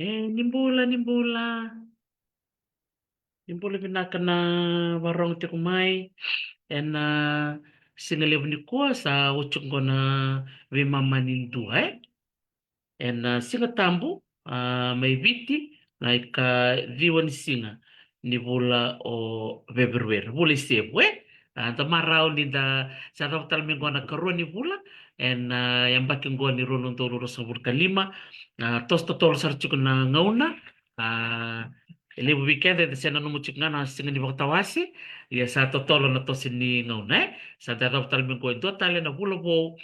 Nimbula vinakana varong te kumai ena singalevni kua sa uchungona vimamanindu ena singa tambu mai viti naika viwan singa ni vula o February vula sevu anta marau ni da sa tal mingona karua ni vula ena yang baking gua ni rono tolo sabur kalima tos totol sarchukuna ngauna Lebu weekend de sena no muchik ngana singa ni tawasi ya sa totolo na to sini ngauna sa da tal minggo do tale na vula bo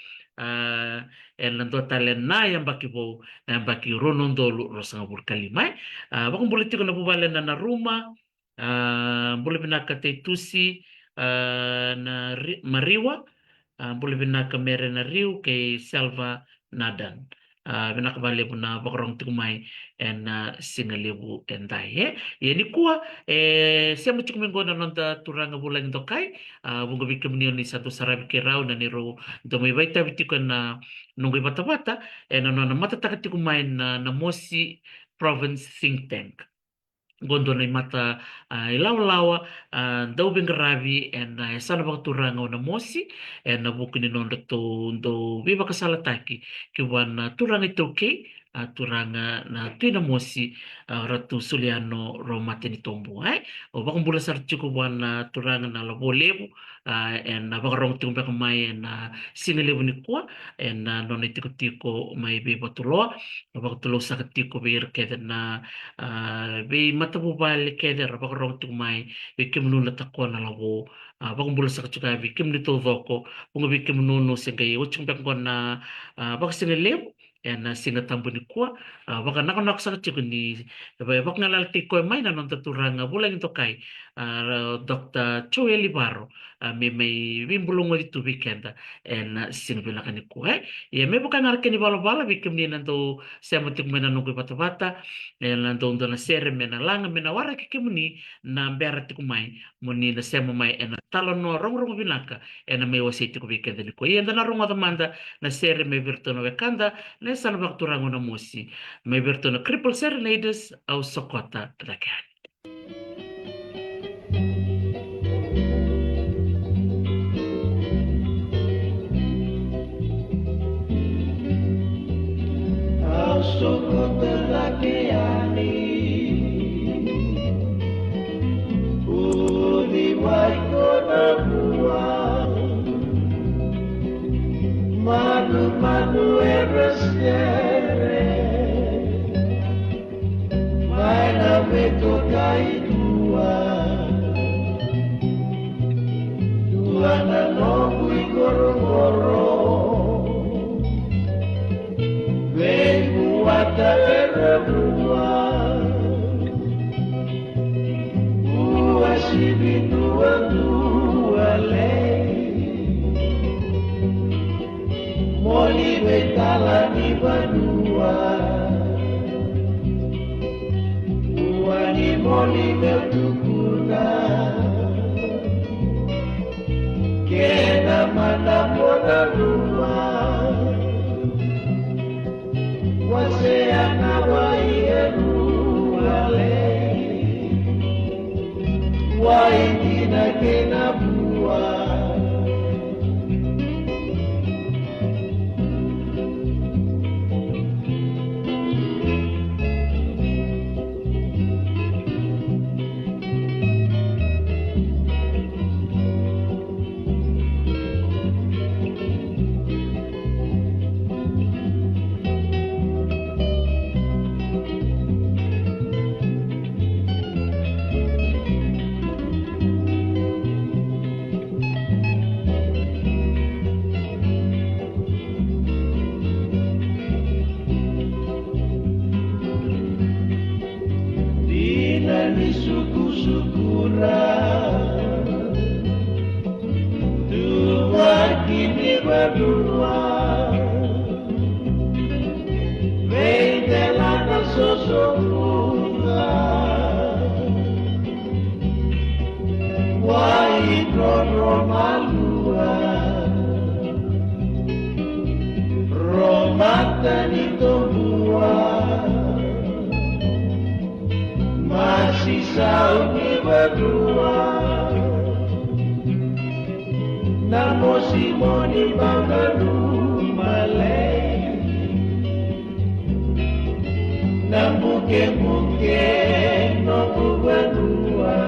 en do tale na yang baki bo na baki rono tolo sabur kalima bakong politiko na bubale na ruma boleh binaka te tusi mariwa boleh binaka mere na riu ke selva nadan binaka bale na bakrong tumai en singalebu endai ni kuwa siamo chuk minggo na nonta turanga bulan tokai bunga bikem ni satu sarabi ke rau na niro do mai baita bitiko na nunggu bata-bata na mata takati kumai na mosi province think tank gondo na mata ilaw-lawa daw bingaravi and sana bang turanga na mosi and nabukin ni nondo to do viva kasalataki kiwan turanga itoke turanga na tuina mosi ratu suliano romate ni tombo o bakong bula sar chuko wan turanga na labolebu and bakarong tumpa kamay na sinalebu ni kwa and nona tiko may beba tulo bakatulo sa katiko bir keda na be matabubal keder bakarong tumay bikim nuna takwa na labo bakong bula sa kachuka bikim nito doko kung bikim nuno singay uchung bakwa na bakasingalebo and singa tambo ni kwa baka nakonak sa kachiko ni bak ngalalti ko may nanon taturanga bulang ito kay Dr. Joel Ibarro may bimbulong dito weekend and sinabila ka ni kwa may bukan ngarke ni bala-bala bikim ni nanto siya matik may nanong bata-bata nandong doon na sere may nalanga may nawara kikimuni na mbera ti kumay muni na siya mamay na talon no rong-rong binaka na may wasiti ko weekend ni kwa na narong atamanda na sere may virto na wekanda na sana bakturango na musi may virto na cripple serenades au sokota talaga. Sokota lakiani Udi waiko na buang Madu erasere Maina meto kaidua Dua na nobui goro-goro Wata erabua Uasibi dua le Moli betala ni badua Uani moli betukuna Kena mana mona rumah Waseana wairuale Waingina kena buah dua Namo simoni bangadu male Nambuke buke no kubadua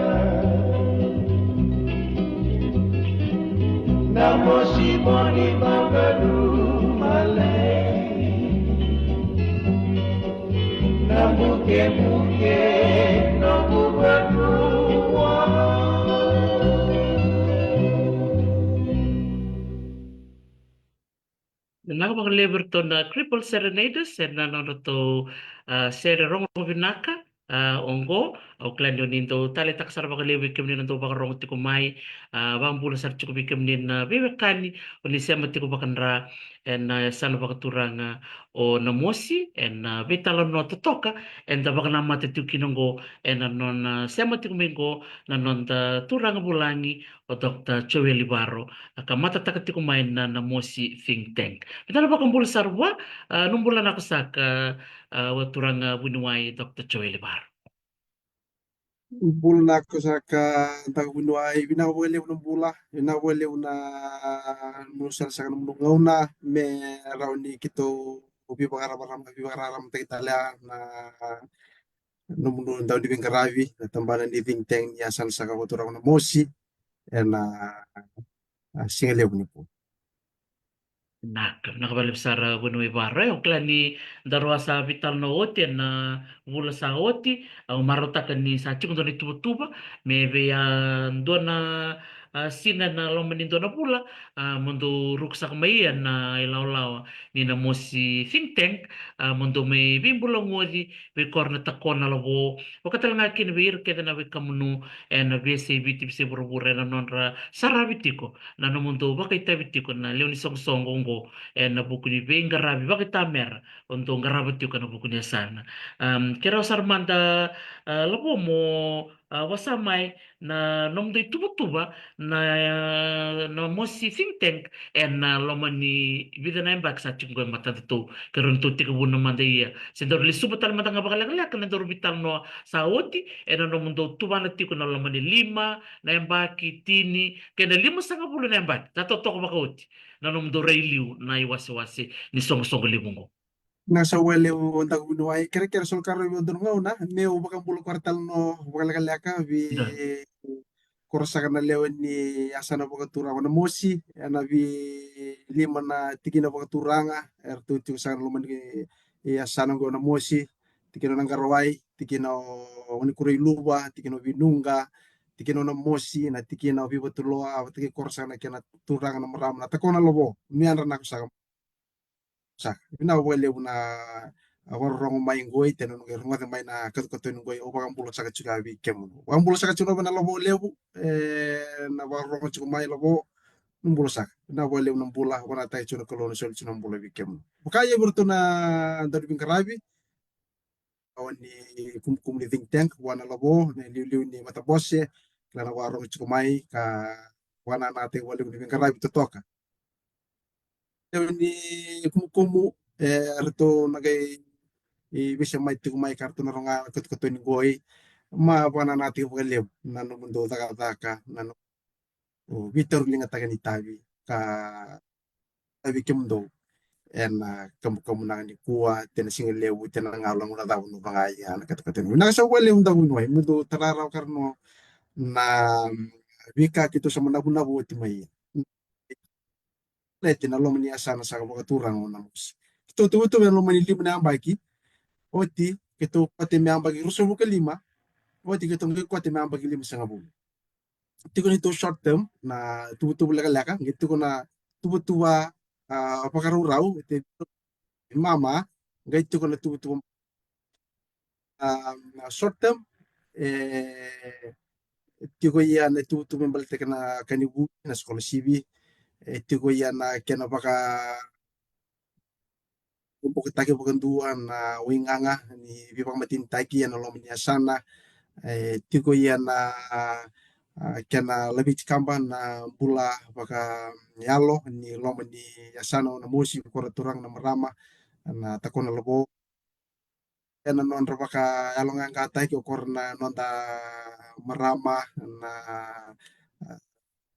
Namo simoni bangadu male Nambuke buke no kubadua Nakapag-deliver to na Cripple Serenades and nanonood to Sere Rong Vinaka Ongo o clan yun nindo talitak sa pag-deliver kim nindo bakarong tikumay bang bula sa chikubi kim nin bebekani o nisema tikubakanra and sana bakaturang o namosi and vitalon no totoka and baka namate tikinongo and anon sema tikumingo nanon turang bulangi o Dr. Joel Ibarro kamata takatikumain na namosi think tank. Kita na ba kung sarwa? Nung bulan ako sa waturang bunuay Dr. Joel Ibarro. Bula ko sa tagunuay binawali ng bula binawali na nusal sa kanong ngauna me raw ni kito ubi bangararam tagitala na numuno daw di bingaravi na tambanan ni Vingteng ni asal sa kawaturang na mosi na singalew ni po. Nakabalib sa bunuay Ibarro. Yung klan ni darwa sa vital na oti na bula sa oti marutakan ni sa chikong doon itutuba may doon na sina na lomanin doon na pula mundo ruksak mayan na ilaw-law ni na mo si think tank mundo may bimbulang ngodi may korna takon na labo wakatal nga kinwir kaya na wikamuno na bese bitip si burbure na nonra sarabitiko na no mundo bakit tabitiko na leon isong songongo na buku ni beng garabi bakit tamer untuk garabitiko na buku niya sana kira sarmanda labo mo wasamay na nomdo tuba na mosi think tank na loman ni bida na imbak sa chunggo mata to karon to tikabu naman daya sendor li subatal mata nga bakalagala kan ndor bital no sa oti na no mundo tuba na tiko na loman ni lima na imbaki tini kaya lima sa kapulo na imbak tatotok makauti na no mundo railiw na iwasi-wasi ni song-song limungo. Nasa wale o tagunuay kere sol karo yo doon ngauna me o bakang bulo kwartal no bakalaka bi korosakan na lewan ni asana bakatura na mosi na bi lima na tigina bakaturanga ertu tu sangan luman ki asana go na mosi tigino nang garawai tigino ni kuray luba tigino binunga tigino na mosi na tigino bi batuloa tigi korosakan na kena turanga na maram na takona lobo mi andra na kusaka sa bina wale una warong may ngoy tenon ngi may na kato ngoy o bakang bulo sa kachuga bi kemu wang bulo sa kachuga na lobo lebu na warong chuga may lobo nung bulo sa na wale unang bula wana tay chuno kolono sol chuno bulo bi kemu bukaya burto na darbing karabi awan ni kum ni think tank wana lobo ni liu ni mata bosse klana warong chuga may ka wana nate wale ni karabi totoka ni kumu rito nagay bisa may tigumay karto na nga kat ni goy ma bana natin ko lew na no mundo taka na no bitter linga taga ni tabi ka tabi kimdo en kamu na ni kuwa ten singa lew ten nga lang na daw no bangay ana kat ni na sa wale unda unway mundo tararaw karno na wika kito sa manabu ti may lete na lomani asana sa katurang na mus ito na lomani lima na ambaki oti kito pati may ambaki ruso mo kalima oti kito ngi kwati may ambaki lima sa ngabu ito ko nito short term na tubutubo laka gitu ko na tubutuwa pakaruraw ito mama gaito ko na tubutubo short term ito ko yan tubutubo balite ka na kanibu na skola sibi ito ko yan na kena baka untuk kita bukan na winganga ni bibang matintaki yan lo minya sana ito ko yan na kena lebih kamban na bula baka yalo ni lo ni asano na musi ko turang na marama na takon na lobo ena non baka alongang kata ki korna nonta marama na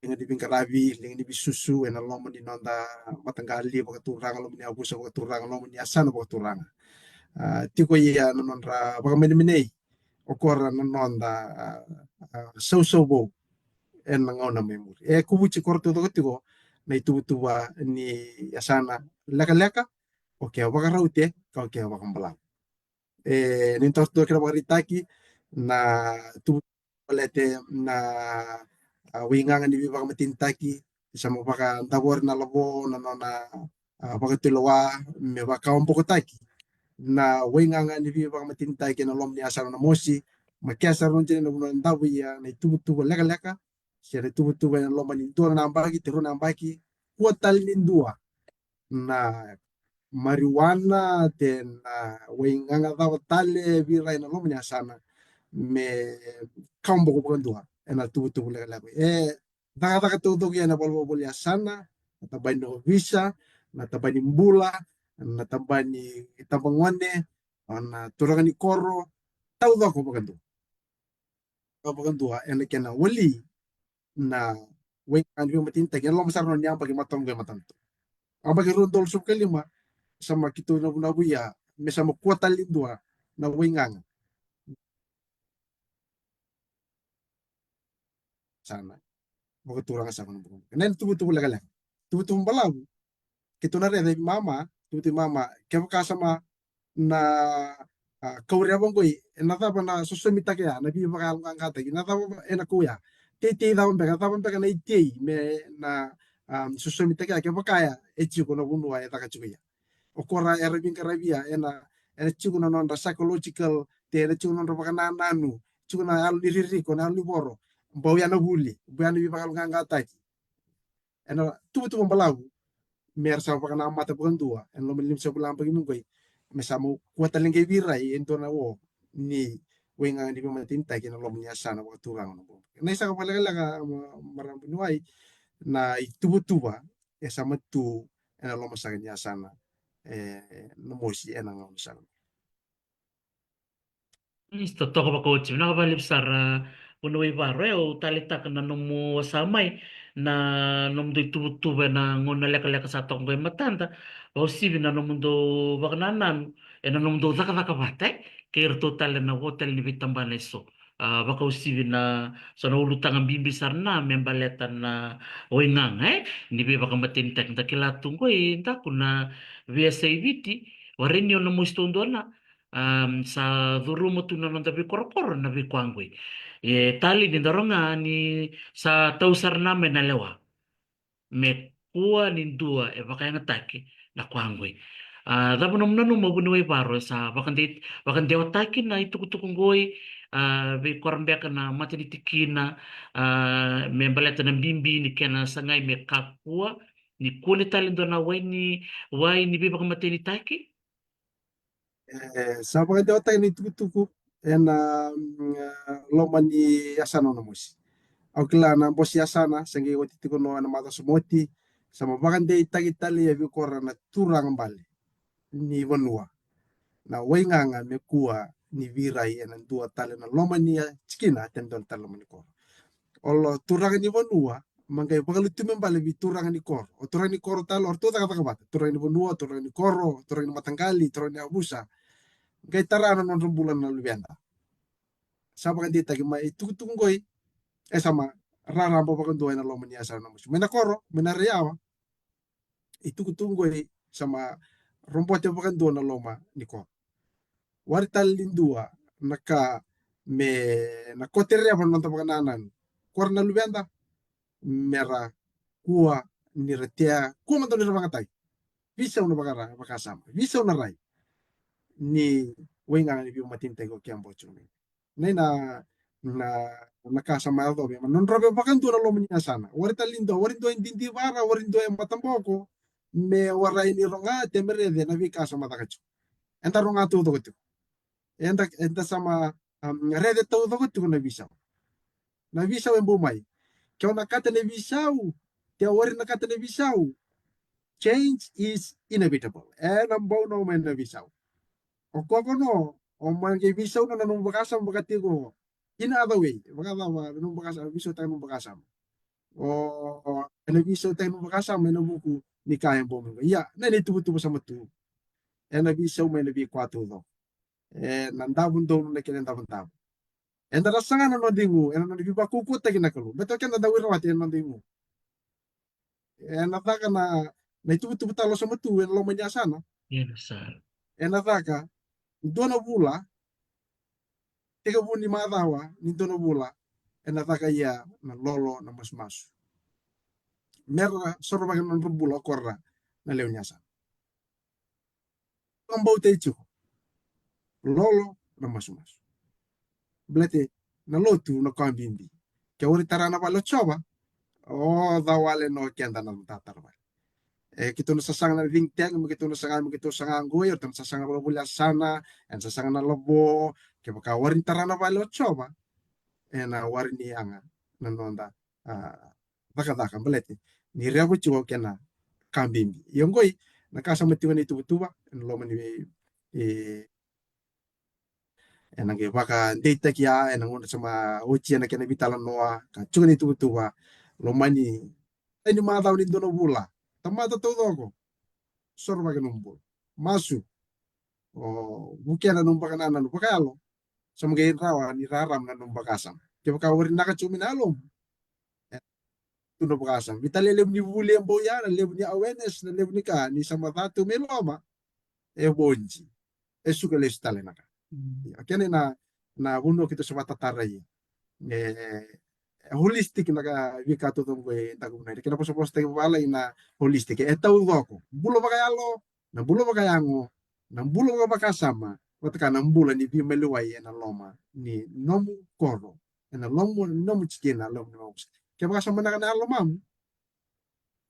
linga di bingkarabi linga di bisusu ena lomo ni nonta matanggali baka turang lomo ni abusa baka turang lomo ni asana baka turang tiko iya non baka mene okora nonta so bo en ngona memori kubuchi korto to tiko na itu ni asana leka leka oke baka raute oke baka mbalang nintorto kira bakritaki na tu palete na wingangan di baka matintaki isa mo baka tabor na labo na baka tilowa me baka un poco taki na wingangan di baka matintaki na lom ni asar na mosi makiasar non jene na ndabu ya na tubu leka leka siya tubu na lom ni dua na ambaki tiru na ambaki kuatal ni dua na marijuana ten winganga dawa tale vira ina lo sana me kambo ko bandua ena tubu le la daga tutu na bolbo bol sana tabani no visa na tabani mbula na tabani tabangwane na turagani koro tau da ko bandua ena kena wali na wingan vi matinta kena lo masarno nyam pagi matom ge matanto abagi rundol sub kelima sama kito na buya me sama kuota lindua na wingang sana baka turang sa kono bukan nen tubu lagala tubu balabu kito na re mama tubu mama ke baka sama na kauria bangoi na taba na susumita kaya na bi baka ang kata na taba ena kuya tete da baka na ite me na susumita kaya ke baka ya echi kono bunua ya taka chuya okora erabin karabia ena chukuna non psychological te ena chukuna non baka nanu chukuna al diriri ko na liboro bau ya na huli bau ya na bibakal nganga taki ena tubu balau mer sa baka na mata bukan tua en lo melim sa bulan pagi mungkoi mesamo kuata lengge birai ento na wo ni wenga di pematin taki na lo menyasa na waktu turang no na isa ka pala maram binuai na tubu sama tu ena lo masakanya sana no mosi ena ngam sana Isto toko ba coach na kabalib sara puno ibaro o talita ka na nomo samay na nomo do tubo na ngona leka sa tong koy matanda o sibi na nomo do baknanan na nomo do zaka bate kay total na hotel ni bitambana so baka usibi na so na ulutang ang bimbisar na membaleta na oingang ni be baka matintek na kilatong ko nda kuna VSAVT warin yun na mo istondo na sa dhurumo tu na nanda bi korokoro na bi kwangwe. Tali ni daronga ni sa tausar namin na lewa. Me kuwa nindua baka yang atake na kwangwe. Dabo nam nanu mabunuay paro sa bakande atake na itukutukong goy bi korambeka na matinitikina me baleta ng bimbi ni kena sangay me kakua ni kuni talindo na way ni bi baka matinitake. sa baka daw tayo ni tuku ena loma ni asano na mosi au kila na bosi asana sangi wati tiko no na mata sumoti sama bakande itagi tali ya bi kora na turang bali ni wanua na wainganga me kuwa ni virai ena dua tali na loma ni chikina tendon tali loma ni kora olo turang ni wanua mangai bakalu tumen bali bi turang ni kor o turang ni kor talo orto taka bata turang ni wanua turang ni koro turang ni matanggali turang ni abusa gai tarana non rembulan na lubianda saba kan dita gi mai tukutungoi sama rara bo bakan doa na lomo ni asa na musu mena koro mena riawa tukutungoi sama rompote bakan doa na loma ni koro warital lindua naka me na koteria pa nonta bakan nanan kor na lubianda mera kuwa ni retia kuwa manto ni rabangatai bisa una bakara bakasama bisa una rai ni wenga ni biu matinte ko kiambo chumi nei na nakasama do be non robe bakan tu lo menya sana warita lindo warindo indindi bara warindo em patamboko me warai ni ronga temere de na vika sama takachu enta ronga tu do enta sama rede tu do na visa en bumai kau nakata ne visau te wari nakata ne visau change is inevitable and ambo no men na visau o ko no Oman kay bisaw na nanong bakasam bakati ko. In other way, baka ba nanong bakasam bisaw tayo nung bakasam. O ano bisaw tayo nung bakasam may nabuku ni kayang bomo. Ya, na ni tubo sa matu. E na bisaw may nabi 4 do. Nandabon do na kinandabon tab. Narasangan na dingu, na nabi ba kukut tagi na kalu. Beto kan nadawir wati na dingu. Nataka na tubo talo sa matu lo manya sana. Yes, sir. Nataka do na bula 35 tawa ni do na bula. Nataka ya na lolo na mas. Merah soro bagan non bula korra na lew nyasa. Ang bau te chu. Lolo na mas. Blete na lotu na kambindi. Kaya uri tarana pa lo choba. Oh, dawale no kenda na tatarba. Kito na sasang na vingteng, kito na sangang goy, or tan sasang na bulya sana, en sasang na lobo, kaya baka warin tarana pa lo choba. Na warin ni anga na nonda. Baka blete. Ni revo chuo kena kambindi. Yung goy, nakasama tiwan itu betuba, en lo mani enang baka data kia enang sama uchi na kena bitala noa ka chuni tu lo mani ini ma tahu ni dono bula tamata todo ko sorba ke numbul masu o bukiana numba kana nu bakalo sama ge rawa ni raram na numba kasam ke baka wori naka chumi na alom tu no bakasam bitale le ni buli en boya na le ni awareness na le ni ka ni sama tatu meloma e bonji e suka le stale naka kene na buno kita sa matataray holistic na wikato tong kwe tagumay kina po supposed tayo walay na holistic etaw ko bulo ba kaya lo na bulo ba kaya ngo na bulo ba kasama wataka na bulo ni bimeluway na loma ni nomu koro na lomo nomu chikina lomo nomu kaya baka sama na kana lomam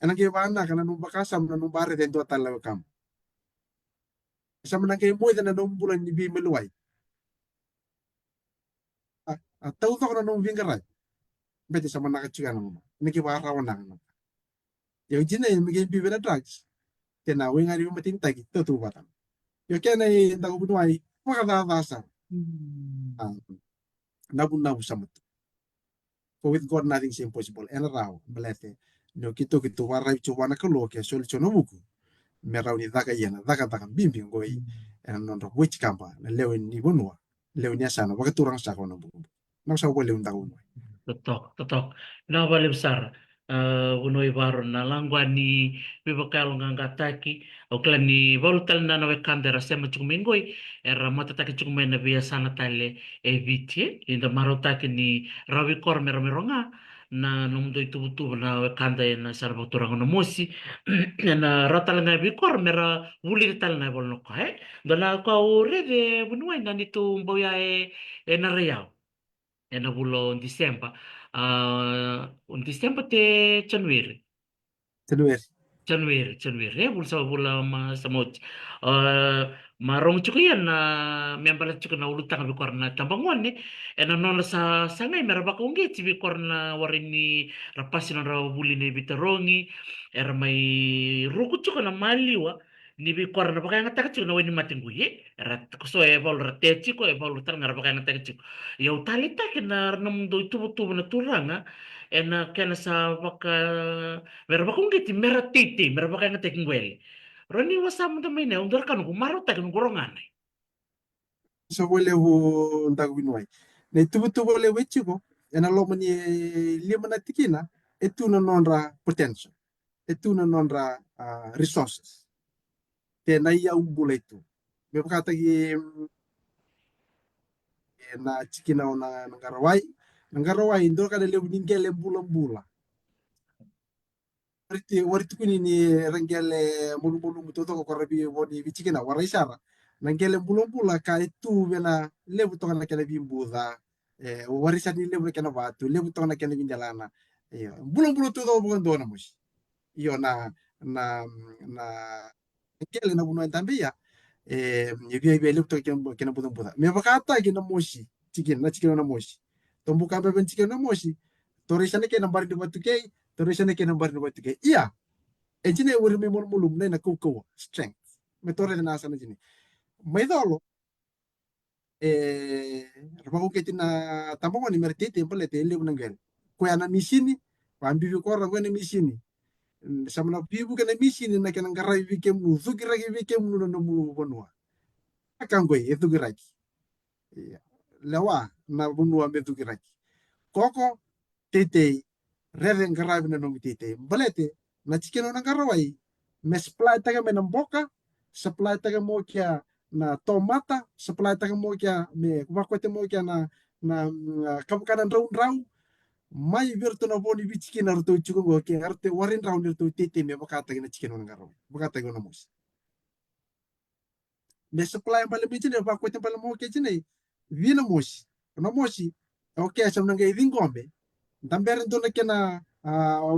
anang kaya na kana nung bakasam na nung bare dento talaw kam sama na kay mo na nung bulo ni bimeluway tahu to na nung vingaray beti sama nakachigan mo niki warawan na yung jina yung migay bibi na drugs kena wing ari matintag ito tu batan yung kena yung tago bunuay makadadasa nabu samut for with God nothing is impossible and raw belete no kito waray chuwana kalo kaya solution buku meraw ni daka yana daka bimbing goy and non which kamba na lewin ni bunwa lewin ya sana wakaturang sa ko na buku nang sa wala yung tago Totok. Na bali besar. Unoi baru na langwani bibakal ngangataki okla ni volutal na nawe kandera sema chukumengoi era mata taki chukumena bia sana tale evitie inda marotaki ni rawi kor meronga na nung do itu butu na we kanda na sarba turang no mosi na ratal na bi kor mera wuli tal na bol no kae dona ka ure de bunuai na nitu mboya na real na bulan Disember. Un Disember te Januari. Januari. Bulsa bula ma samot. Marong chuko yan na membalat chuko na ulutang bi korna tambangon ni. Non sa sangay meraba ko ngi tibi korna warin ni rapasin na buli ni bitarongi. May ruko chuko na maliwa. Ni bi korna baka nga taka chuko na wani matingguye. Rat kuso evol ratechi ko evol utang nga baka nga taka chuko. Yaw talita kina nam do tubo na turanga. Kena sa baka meraba kung giti meratiti meraba kaya nga teking weli roni wasam da may ne undar kanu kumaro takin gorongan so wale ho ndago binuai ne tubu wale wechigo ena lo mani lima na tikina etu na nonra potential etu na nonra resources te na ia umbula itu me kata gi na tikina ona ngarawai ndo kada le ningele bula wariti kuni ni rangele mulu mutoto ko rabi woni bichikina waraisara nangele bula ka itu bena lebu to kana kele bimbuda warisa ni lebu kana batu lebu to kana kele bindalana iyo bulu to do bukan dona mus iyo na ngele na buno tambe ya yebi lebu to kana buda me bakata kina moshi chikin na moshi tombu kambe ben chikin na moshi torisane ke nambar di batu ke torisane ke nambar di batu ke iya ejine wuri me mulum na kuko strength me tore na sana jini me dolo Rabaku ketina tambango ni mertete pale te lebu nangel. Ko ana misini, pambi ko ra ngene misini. Sama na pibu kena misini na kena ngarai vikem nu, zugira vikem nu no mu bonua. Akan gue itu giraki. Lewa na bonua me tu giraki. Koko tete rere ngarai na no tete. Balete na chikeno na ngarawai. Me supply taga me namboka, supply taga mo kia na tomata, supply taga mo kia me kubakote mo kia na kabukanan raun mai verto na boni bi chicken arto chuko go ke arte warin round to tete me bakata na chicken on garo bakata go na mus me supply bale bi chine ba ko te bale mo ke chine vina mus na mosi o ke sam na ngai vingombe damber to na kena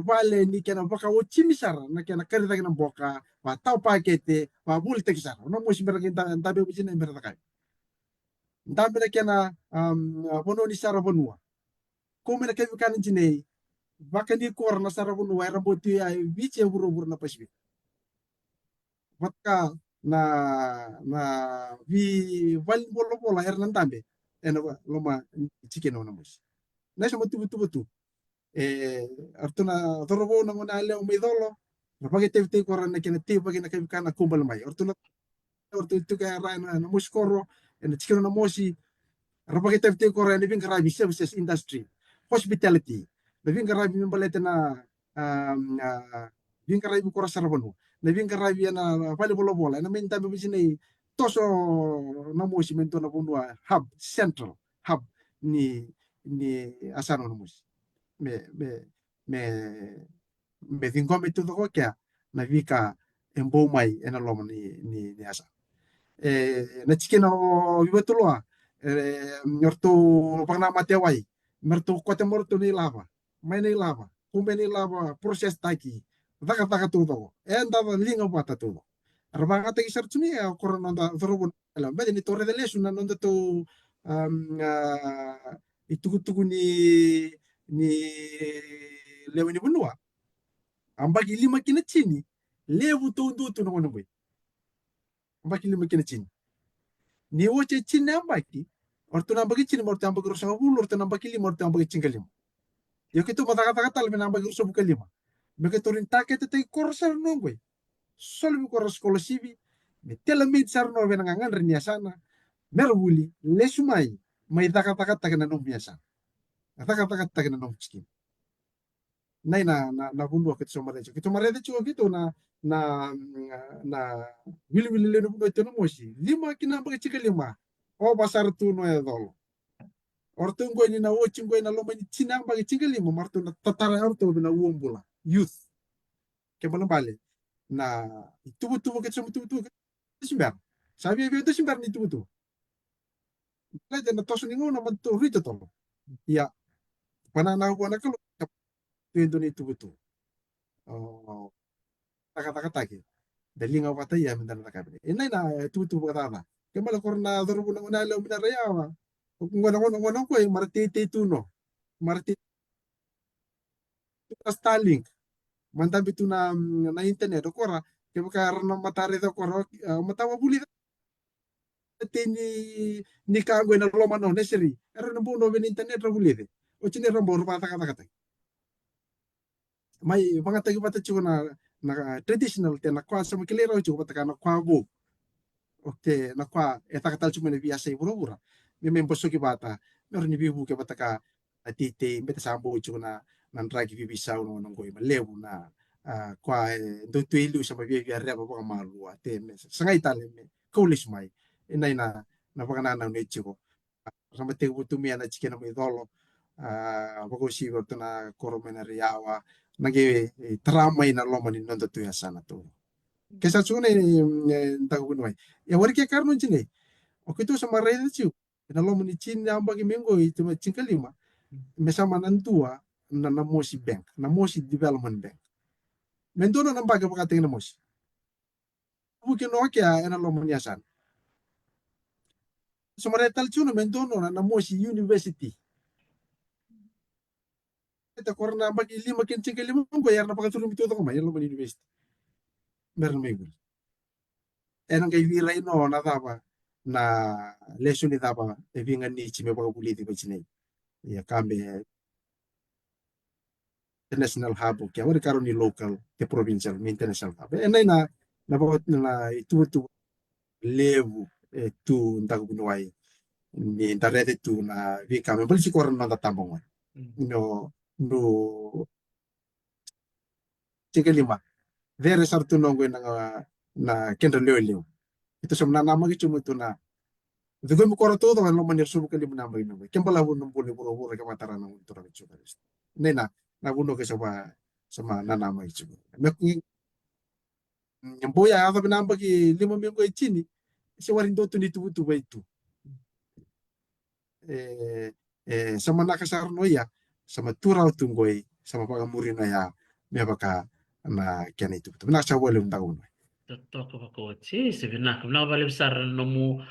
vale ni kena baka o chimisar na kena karita kena boka ba tau pakete ba bul te kisar na mosi ber kita tabe bi chine ber ta kai damber kena bono ni sara bonua ko me na ke kan chine bakani kor na sarabun waira boti ay biche buru na pasbi matka na vi val bolo bola hernan tambe ena loma chicken ona mus na so tu artuna dorobo na ngona ale o midolo na pagi te kor na kena te pagi na kana kumbal mai artuna tu ka rana na mus koro ena chicken ona mosi rapagi te kor ena bin kara services industry hospitality lebih karabi membalete na bin karabi ko sarabanu na bin karabi na pali bolo bola na minta be bisini toso na mo simento na bunwa hub central hub ni asano na mus me me vingo me tudo ko kya na vika embo mai ena lomo ni asa na chikena vibatulwa nyorto pagna matewai merto kote morto ni lava mai ni lava kumbe ni lava proses taki taka tudo enda linga bata tudo arba te kisar tuni korona da zorobun ala bade ni torre de lesu na nonda to itugu ni leweni bunua ambagi lima kina chini lewu to ndu to no boy ambagi lima kina chini ni woche chini ambagi orto na ambagi chini morto ambagi rosa bulu orto na ambagi lima orto ambagi chingalima yo kitu mata tal me ambagi rosa buka lima me ke torin take te korsa no boy sol mi koros kolosivi me tela mid sarno venanga ngan renia sana merwuli lesumai mai taka na no biasa taka na no chikin nai na bundu ke so marede chuo gitu na wili le no to no mosi lima kina ba chika lima o basar tu no e dolo orto ngo ni na o chingo na loma ni china ba chika lima marto na tatara orto na uombula youth ke malam bale na tubu ke so tubu simbar sabi be to simbar ni tubu la na toso ni ngona man to rito to ya panana ko na kalo tu ni tubu oh taka taki dalinga wata ya minta na kabine inay na tutu kata kemala korna dorobu na unalo minarayawa ngona ko martete tuno martete Starlink manta bitu na internet okora ke baka na matare do koro matawa buli ni kago na loma no neseri era na buno ben internet ro buli de o chine ro bor bata kata mai mga tagi bata chuna na traditional te na kwa sa makilero chu bata kana kwa bo okte na kwa eta katal chuma ne biasa ibura me memboso ki bata mer ni bibu ke bata ka atite mbeta sambo chuna nan ragi bibi sa no no goi lewu na kwa do tu ilu sa bibi reba ba malu ate me sangai tale me kaulis mai inai na baka na ne chiko sama te butu mi ana chikena me dolo bako si goto na koromena riawa nage trama ina loma ni nondo tu ya sana tu kesa chune ta ko noi ya wari ke karno chine o kitu sama rede chiu na loma ni chin amba ki mengo itu ma chinkalima me sama nantua na mosi bank na mosi development bank mendono na baga baka tingna mosi buki no kya ena loma ni asan sama rede tal chuno mendono na mosi university ita korna bagi lima kin chinkalima ko yar na baka tulu mito ko mai loma ni university meron may gul enang kay viray no na tama na leso ni tapa e vinga ni chime baka buliti ba chine ya kambe international hub ke awari karo ni local ke provincial ni international hub na ba na itu levu tu ndak bunuai ni ndarete tu na vi kame bali si koran na tambong no no tiga lima vere sartu nongo na kenda leo itu sebenarnya nama gitu cuma itu na itu gue mau korot tuh kan lo manir suruh kali menambah ini kembali pun numpuk buru-buru ke mataran nang itu orang itu nena na bunuh ke sama nama itu nyambo ya apa menambah ki 5 minggu ini si warin tuh itu itu sama nakasar no ya sama turau tunggoi sama pakamurina ya mebaka na kian itu betul nak coba boleh tahun Totoo kwa kochi sivina kuna vale besar nomu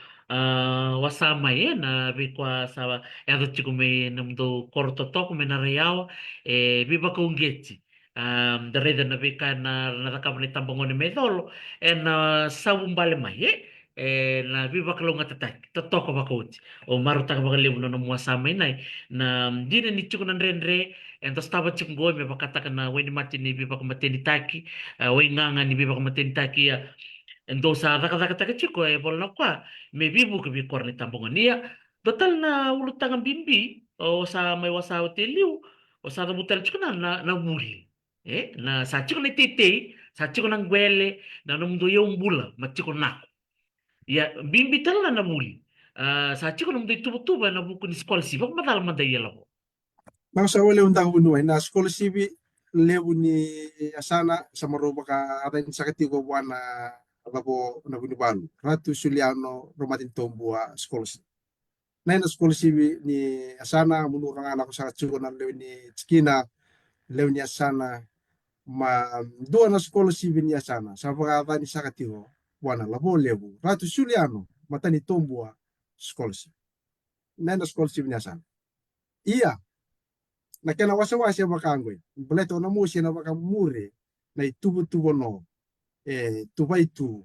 wasama ye na bikwa sawa ya chikume namdo korto toko me na real biba kungeti da reda na bika na rakabni tambongoni medolo na sabumbale maye na biba kalonga tatak totoko ba kochi o maru taka bakalibu no nomu wasama inai na dine ni chikunan rendre ento staba chikungoy me bakataka na weni mati ni biba kumateni taki wai nganga ni biba kumateni taki ya endo sa raka taka chiko bol na kwa me bibu ke bi korni tambongonia total na ulut tangan bimbi o sa may wasa hoteliu o sa butel chiko na muli na sa chiko na tete sa chiko na gwele na numdo yung bula ma chiko na ya bimbi tal na muli sa chiko numdo tuba na buku ni skolsi bak madal madayela ko Nang sa wale undang bunuay na school sibi lebu ni asana sa maroba ka atin sa katiko buwan na labo na bunubalu. Ratu Suliano Romatin Tombua school sibi. Na school sibi ni asana munurang anak ko sa katsuko na lew ni Tskina lew ni asana ma doon na school sibi ni asana sa pagkata ni sa katiko buwan na labo lebu. Ratu Suliano matani Tombua school sibi. Na school sibi ni asana. Iya na kena wasa-wasa bakangwe boleto na musi na bakamure na itubo no tuba itu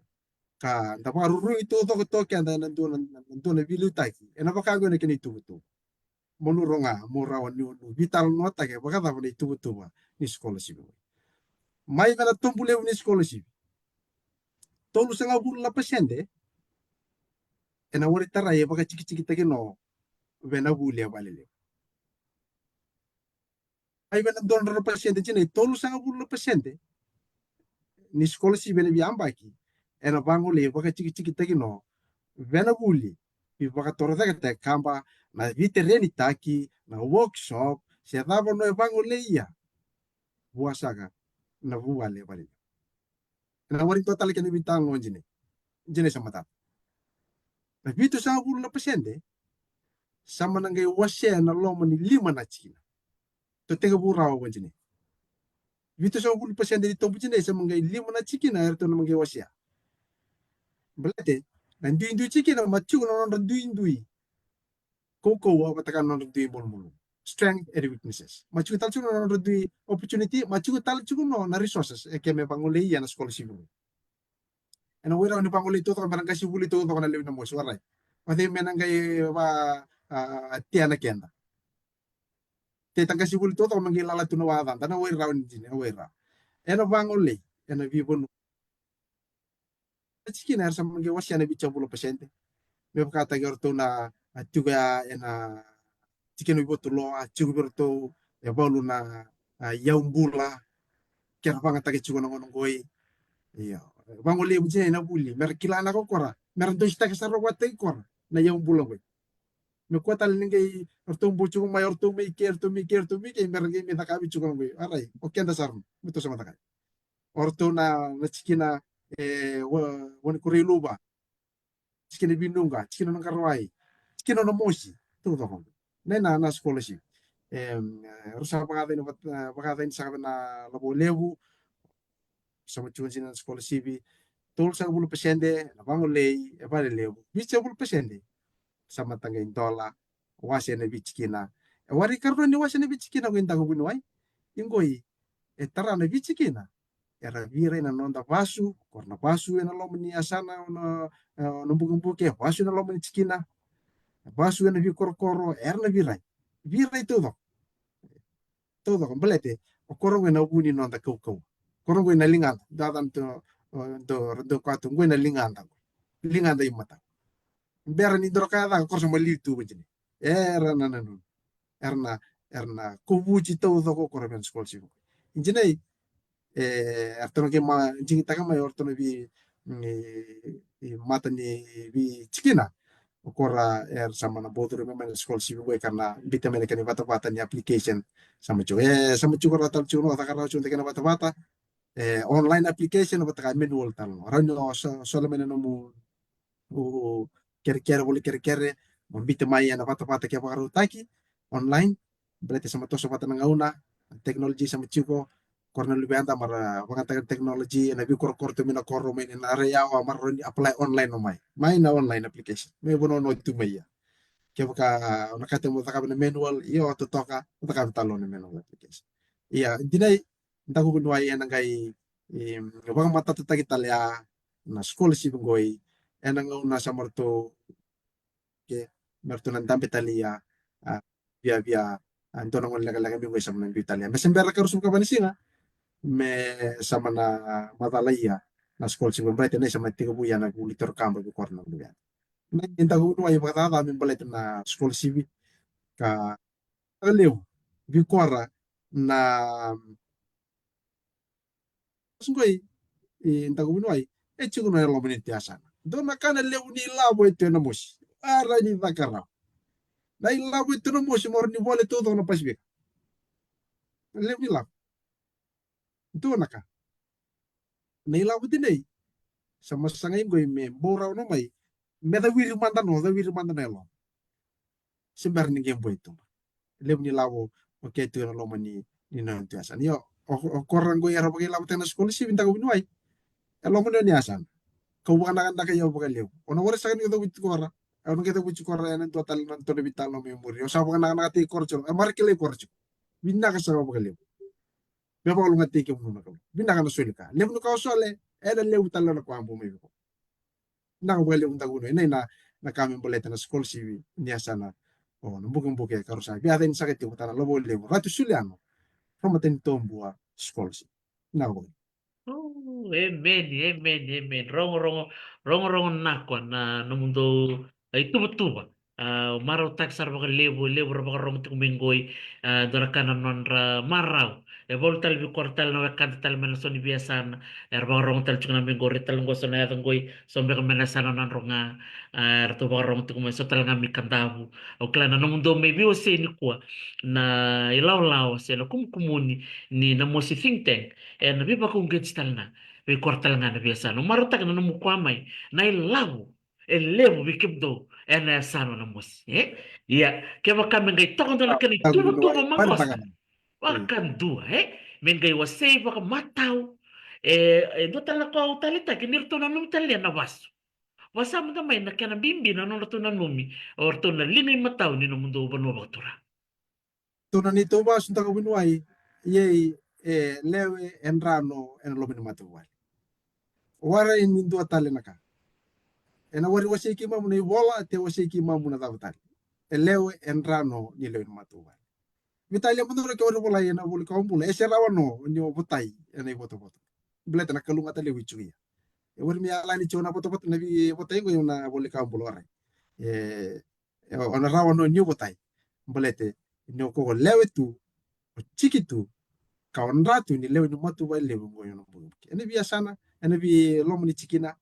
ka da maruru itu to ke anda nandu na bilu taki na bakangwe na kena itubo monuronga morawan ni vital nota ke bakata na itubo ni scholarship mai na tumbule ni scholarship tolu sanga bulu la pasende ena wori taraye baka ciki taki no vena bule balele ai vena don pasyente chine tolu sanga bulu pasyente ni scholarship bene bi ambaki ena bango le baka ciki tagi no vena buli bi baka torata ka kamba na vitereni taki na workshop se dava no bango le ia buasaka na buale bali na wari total ke ni bitang no jine samata na vitu sanga bulu na pasyente sama nangai wasya na lomo ni 5 na china to tega burawa wanjine vitu sa bulu pasyente di tombu jine sa mangai 5 na chikina erto na mangai wasya belate na ndu chikina machu na ndui koko wa patakan na ndui bol strength and weaknesses machu tal chu na ndui opportunity machu tal chu no na resources e keme pangole ya na scholarship ena wera ni pangole to barang kasi bulu to na lew na mo suara pati menangai wa tiana kenda te tanga si bulu to mangai lala tu na wa tana wera ni jine wera ena pangole ena vivon chikina er sama mangai wasya na bicha bulu pasyente me kata gerto na tuga ena chikeno ibotulo chugo berto ya balu na yaumbula kera banga take chugo ngonong goi iya bango le buje na buli mer kilana ko kora mer do sta kasar wate kora na yaumbula goi me kota lingai orto buchu mayor to me ker to me mer ngai me takabi chugo goi arai okenda sar muto sama takai orto na chikina won kuriluba chikina binunga chikina no karwai chikina no moshi to to na scholarship rusa pagada ini sa na labo lebu sama chun sin scholarship tol sa bulu pesende na bango lei e pare lebu bicha bulu pesende sama tanga intola wase na bichikina wari karno ni wase na bichikina ko intango bunwai ingoi tara na bichikina era vira ina nonda vasu korna vasu ina lo mani asana no buke vasu ina lo mani cikina vasu ina vi koro erna virai todo completely o korong ina uni nonda kau korong ina linganda dadan to kwatu ina linganda imata bera ni droka da korso malitu bajini era nananu erna erna kubuci todo ko korben skolsi injinai artono ke ma jingi taka ma ortono mata ni bi cikina okora sama na bodo me man skol si gue karena bita mene kani bata ni application sama cu kora tal cuno ta karena cunte kana bata online application bata ka manual tal ranyo solamente no mu kere boleh kere membita mai ana bata ke baru taki online berarti sama to bata ngauna teknologi sama cuko korna lebih anta mara mengatakan teknologi na bi kor to mina kor main na area wa mar apply online no mai na online application me bono no tu mai ya ke baka na kate mo taka na manual iyo to toka taka talo na manual application iya dinai nta ko kunwa ya nangai baka mata to taki talia na scholarship ngoi enang una samarto ke merto nan tampe talia via via antono ngol laga mi ngoi sama na Italia mesembera karus buka banisi me sama na matalaya na skol si berarti na sama tiga buya na gulitor kamba ko korna buya na inta ko no ay bakata min balet na skol si ka lew vi kora na sungoi inta ko no ay chugo na lo miniti asana do na kana lew ni labo ito na mus ara ni bakara na ilabo ito na mus mor ni bole todo na pasbik lew ni labo do na ka na ilabo dinay sama sangay ngoy me bora no may da wiri mandan elo sembar ni game boy itu lew ni labo oke itu na lo mani ni na tu asan yo o korang go yara bagay labo tena skol si binta ko binuay elo mo ni asan ko bukan akan kayo bagay lew ono wala sa kanyo wit kora ono kita wit kora yan total nan to bital no memory o sa bukan akan nakati korcho markele korcho binna ka sa bagay lew beba ko ngati ke mo ko binna ka na sulika lew no ka sole ela lew talo na ko ambo me ko na ko lew ta kuno na kami boleh na skol si ni asana o no bukan buke karusa bi aden sakit ko tana lobo lew ratu suliano from ten tombua skol si na ko Oh, amen, amen, amen. Rongo nako na no mundo ay tuba. Maraw tak sar baka lebo baka rong tuk minggoy dora kanan non ra maraw. E voltal bi kortal na wakanta tal men so ni biasan er baka rong tal chuk na minggo rital ngo so na yatang goy so baka menasana nan ronga er to baka rong tuk men so tal nga mi kantabu. O klana no mundo may biyo se ni kwa na ilaw se na kumkumuni ni na mo si think tank na bi ba kung gets tal na bi kwartal nga na biasa no marutak na mo kwamay na ilaw levo bi kibdo na sano na mus ya kaya baka mengay tokon na kani tagu tuwa binuay tuwa par mangosta tangan wakan dua mengay wasay baka mataw do tala ko talita kinirto na nung talya na waso wasam na may nakana bimbi na nung na numi or to na lingay mataw ni no mundo uban mo baktura tunan itu ba sunta ko binuay yei lewe enrano en lo min matuwal wara in dua tali naka ena wari wasiki mamu ni bola te wasiki mamu na tabatali elewe enrano ni lewe matuwal vitali mundu ke wari bola ena boli kaumbula eserawano ni botai ena boto bleta na kalunga tali wichuya e wari mi ala ni chona boto na bi botai ko na boli kaumbula wara ona rawano ni botai blete ni ko lewe tu chiki tu kawan ratu ni lewe ni matuwal lewe mo yono ene biasana ene bi lomni chikina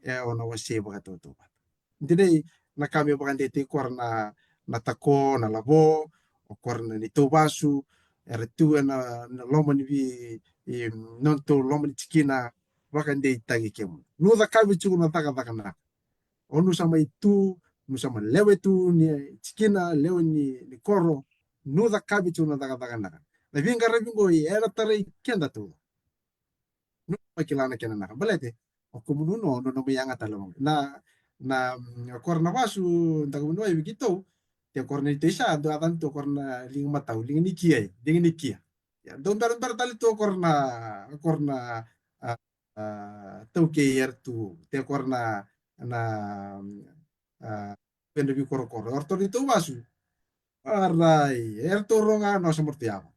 ona wase baka to Jadi na kami bakan dete na tako na labo o korna ni tobasu tu na loma ni non to loma ni tikina bakan de tagi kemu no da kami chu na taka na onu sama itu nu sama lewe tu ni tikina lewe ni koro no da kami chu na taka na na vinga rabingo era tare kenda tu no makilana kena na balete o komuno no me yanga talo na korna basu ntago no ay begitu te korna ito isa do atan to korna ling mataw ling ni kia ya don bar tali to korna tau ke tu te korna na pende bi koro koro orto itu masu arai erto ronga no seperti apa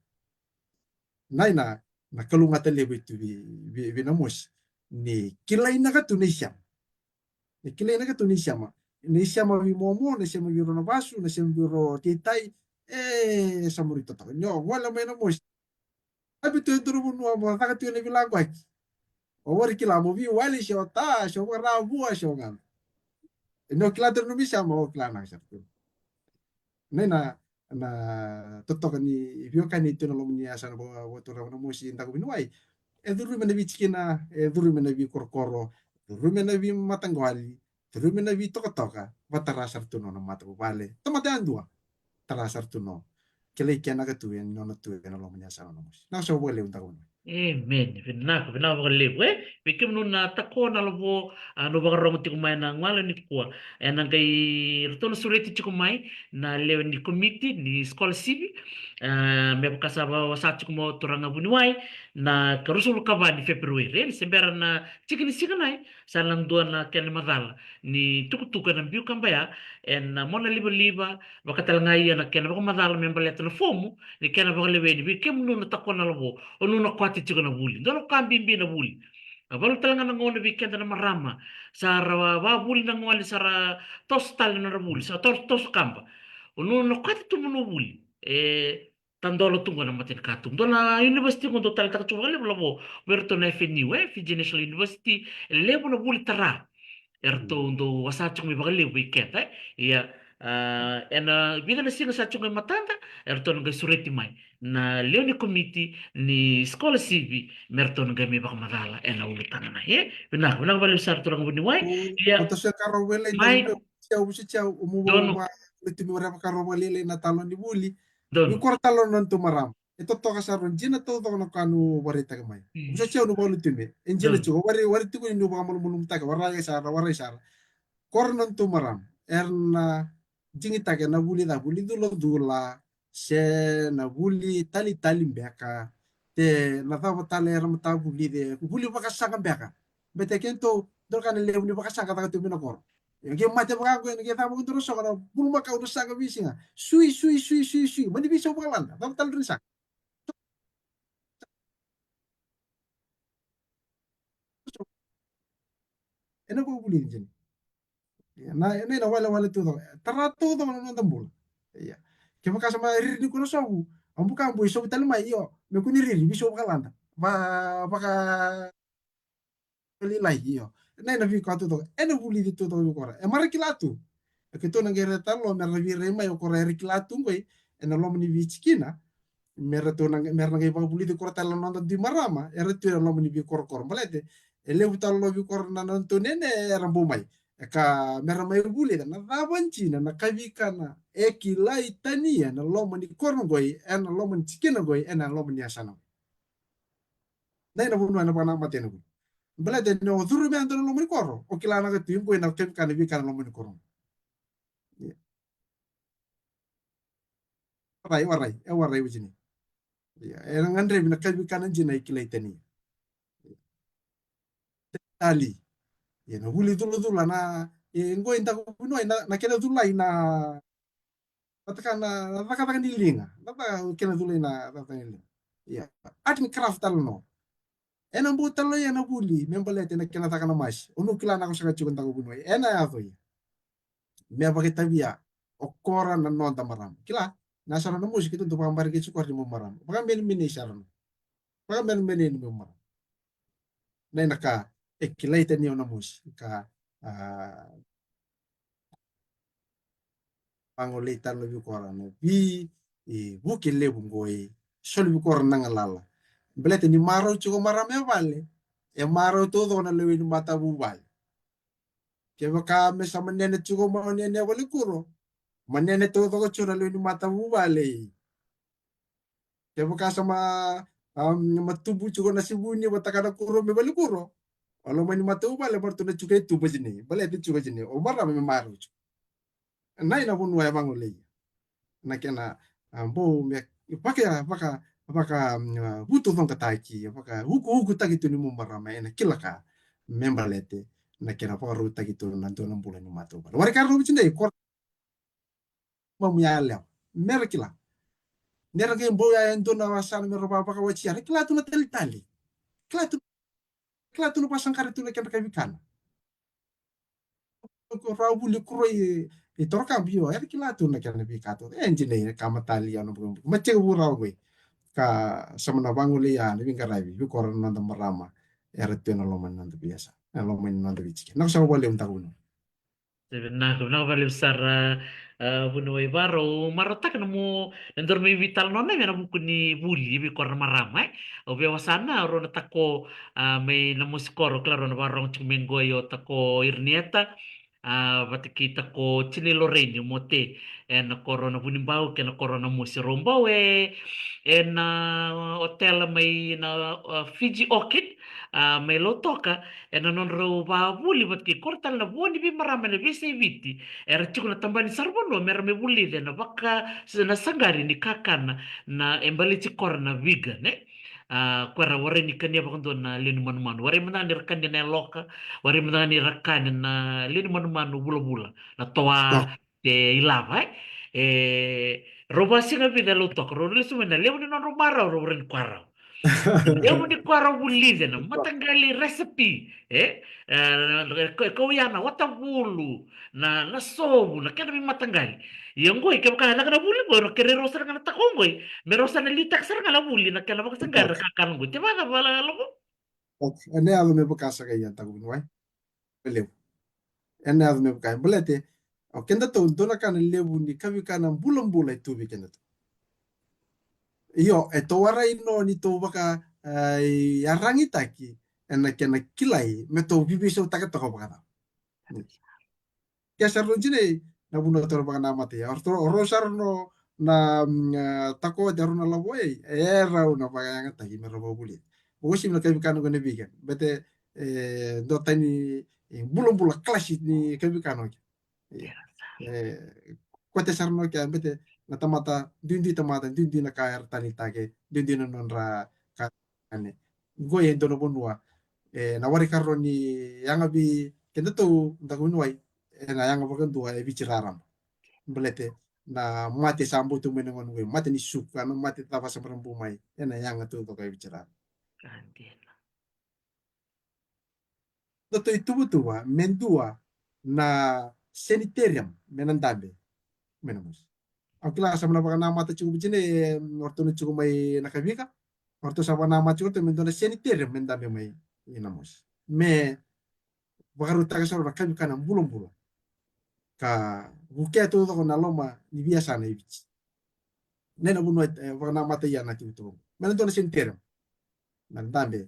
nai na kalunga tele itu bi namus ni kilai na ka Tunisia ni kilai na ka Tunisia ma Indonesia ma bi momo na siya biro na basu na siya biro titai samurito to nyo wala may namus abi tu turu bunwa mo taka tu na bilago o wari kila mo vi wali siya ta siya wala bua siya ngan no kila turu no bisa mo kila na siya nena na totoka ni ibioka ni tuna lomu ni asana bo tora na musi inta ko binuai e duru mena bi chikina e duru mena bi korkoro duru mena bi matangwali duru mena bi toka batarasar tuno na mata bale tomate andua tarasar tuno kele kiana ka tu en no tu en lomu ni asana no musi na so bole unta ko Amen. Vina bakalibu bikim nun na tako na lobo no bakarong ti kumay na ngwala ni kuwa. Nang kay rito na sureti ti kumay na lewe ni committee ni scholarship may kasaba wasat ti kumo turang abuniway na karusul ka ba ni February. Sembera na chikin sikanay sa lang doon na kaya madala ni tukutukan ng biyu kambaya mona liba-liba bakatal ngayon na kaya madala may balet na fomo ni kaya bakalibu ni bikim nun na tako na lobo ono na kwati chigo na buli ndolo kambimbi na buli abalo talanga na ngone weekend na marama sara wa buli na ngwali sara tostal na buli sa tos kamba ono na kwati tumuno buli tandolo tungo na matin katung dola university ko total tak chuwa le labo werto na FNU Fiji National University lebo na buli tara erto ndo wasachung mi bakali weekend iya bida na singa sa chunga matanda erto nga sureti mai na leo ni committee ni scholarship merto nga mi baka madala ulutana na bina bali sar turang buni wai iya Oto siya karo wele ita mai ume siya umubo dono ma iti mi wala karo wele na talon ni buli mi dono kor talon nan tumaram ito to kasaron jina to no kanu warita kamay usa siya no bolu timi enjina dono chuko wari tigo ni no baka mulum taga waray sara kor nan tumaram erna jingi taga na buli dulo dula se na buli tali mbeka te na tava tali era mata buli baka sanga mbeka bete kento dol kan lew ni baka sanga taga tumi na kor yang mate baka ko yang tava ko so kana bulu maka udah sanga bisinga sui mani bisa baka landa tava tali risak ena ko buli jeni na wala tudo tara tudo no tambul iya ke baka sama riri ko so ambu kan boy so tali mai yo me ko ni riri bisa baka landa baka lai iyo na vi ko tudo ena buli di tudo ko e mara kilatu ke to nangere talo mer vi rema yo ko re kilatu ngoi ena lo mni vi chikina mer to nang mer nang ba buli di ko talo non di marama e re to lo mni vi kor balete e le talo lo vi kor na non to nene rambo mai e ka mer mai buli na raban china na kavi kana e kilai tania na lo mni kor ngoi ena lo mni chikina ngoi ena lo mni asana na ina bunu na bana matene belete no duru me andro lo moni koro o kila na tim ko na kem kan vi kan lo moni koro warai wajini ya era ngandre na kalbi kan jina ikila itani ali ya no huli dulu na ngo inta ko no na kena dulu na katakan dilinga nata kena dulu na tata ya atmi craft no ena butalo ya na buli membelete na kena takana mas unu kila na ko saka chukan tago bunoi ena ya to me abagi tabia okora na non tamaram kila nasara na musik itu untuk pambar ke sukar di maram baka men meni saran baka men meni ni maram na naka kila ita ni ona mus ka pangolita lebih kora na bi buki lebu ngoi sol bi kora na ngalala belete ni maro chuko maram ya vale e maro todo na lewi ni mata bubal ke baka me sama nene chuko ma nene wale kuro manene todo ko chura lewi ni mata bubale Kaya sama matubu chuko na sibunyi batakana kuro me bali kuro. Alo mani matu bale bartu na chuka itu bajini. Bale itu chuka jini. O marra me maru. Na ina bunu ya bangu lei. Na kena ambo me pake paka apakah butuh tong kataki apakah huku tagi tu ni mumarama ena kilaka membalete na kena pa ruta gitu nanto nang bulan ni mato wari karno bicinda kor mamyalem merkila nera ke boya ento na wasana mero papa ka wachi ara kila tu na tali tali kila tu na pasang kare tu na kena kabikan ko rawu kuro i torka bio ara kila tu na kena bikato enjine kama tali ano mace wura we ka samana banguli ya ni ngarabi bi ko nanda marama era tena loman nanda biasa loman nanda bichi na sa wale unta uno Sebenarnya vale usar buno ibaro marotak na mo nandor may vital no na mena buku ni buli bi korna maramay o be wasana ro na tako may namuskoro klaro na barong chumengo yo tako irnieta batiki tako chinelo renyo mote en korona bunimbao ke na korona musiromba we en hotel may na Fiji Orchid may lotoka e non ro va vuli vat ki kortal na boni bi marama na visi viti era chiku na tambani sarbono mera me vuli de na vaka na sangari ni kakana na embali chikor na viga ne kwara ware ni kanya bakando na lini manuman ware mana ni rakanya na loka ware mana ni rakanya na lini manuman bula bula na toa te ilava roba singa vida lo tok ro le sumena le ni non romara ro ren kwara Leo ni kwara wulize na matangali recipe ko yana wata wulu na sobu na kena mi matangali yongoi ke baka na wuli go no kere rosa na takongoi me rosa na litak sar na wuli na kena baka sangar kakan go te bana bala logo ene ado me bakasa kaya tagu no lebu ene ado me bakaya bulete o kenda to dona kana lebu ni kabi kana bulam bulai tu bi kenda to iyo to wara ino ni to baka yarangi taki ena kena kilai me to bibi so taka to baka ya sarno jine na buno to baka na mate orto orosar no na tako jaru na lavoy era una baka yang taki me robo buli wosim na kabi kana go ne bigan bete do tani bulam bula klasi ni kabi kana kote sarno ke ambete na tamata dundi tamata dundi na kair tani take dundi na nonra kane goye dono bonua na wari karro ni yanga bi kenda to ndagunwai na yanga bagan tua e biciraram belete na mate sambu tu menengon we mate ni suka na mate tava samrambu mai ena yanga tu to kai bicara to itu butua mendua na sanitarium menandambe menamus aku lah sama nama nama tu cukup cine waktu nu cukup mai nakabika waktu sama nama cukup tu mentona sanitarium mendambe mai inamus me bakaru taga soro nakabika na bulung bulung ka buke tu to na loma ni biasa na ibici nena bunu baka nama tu ya na cukup mentona sanitarium mendambe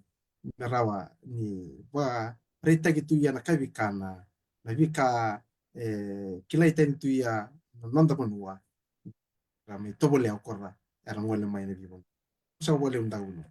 merawa ni ba rita gitu ya nakabika na bika kilai tu ya nonda manua kami to boleh akorra era ngole mai na bibon sa boleh undang uno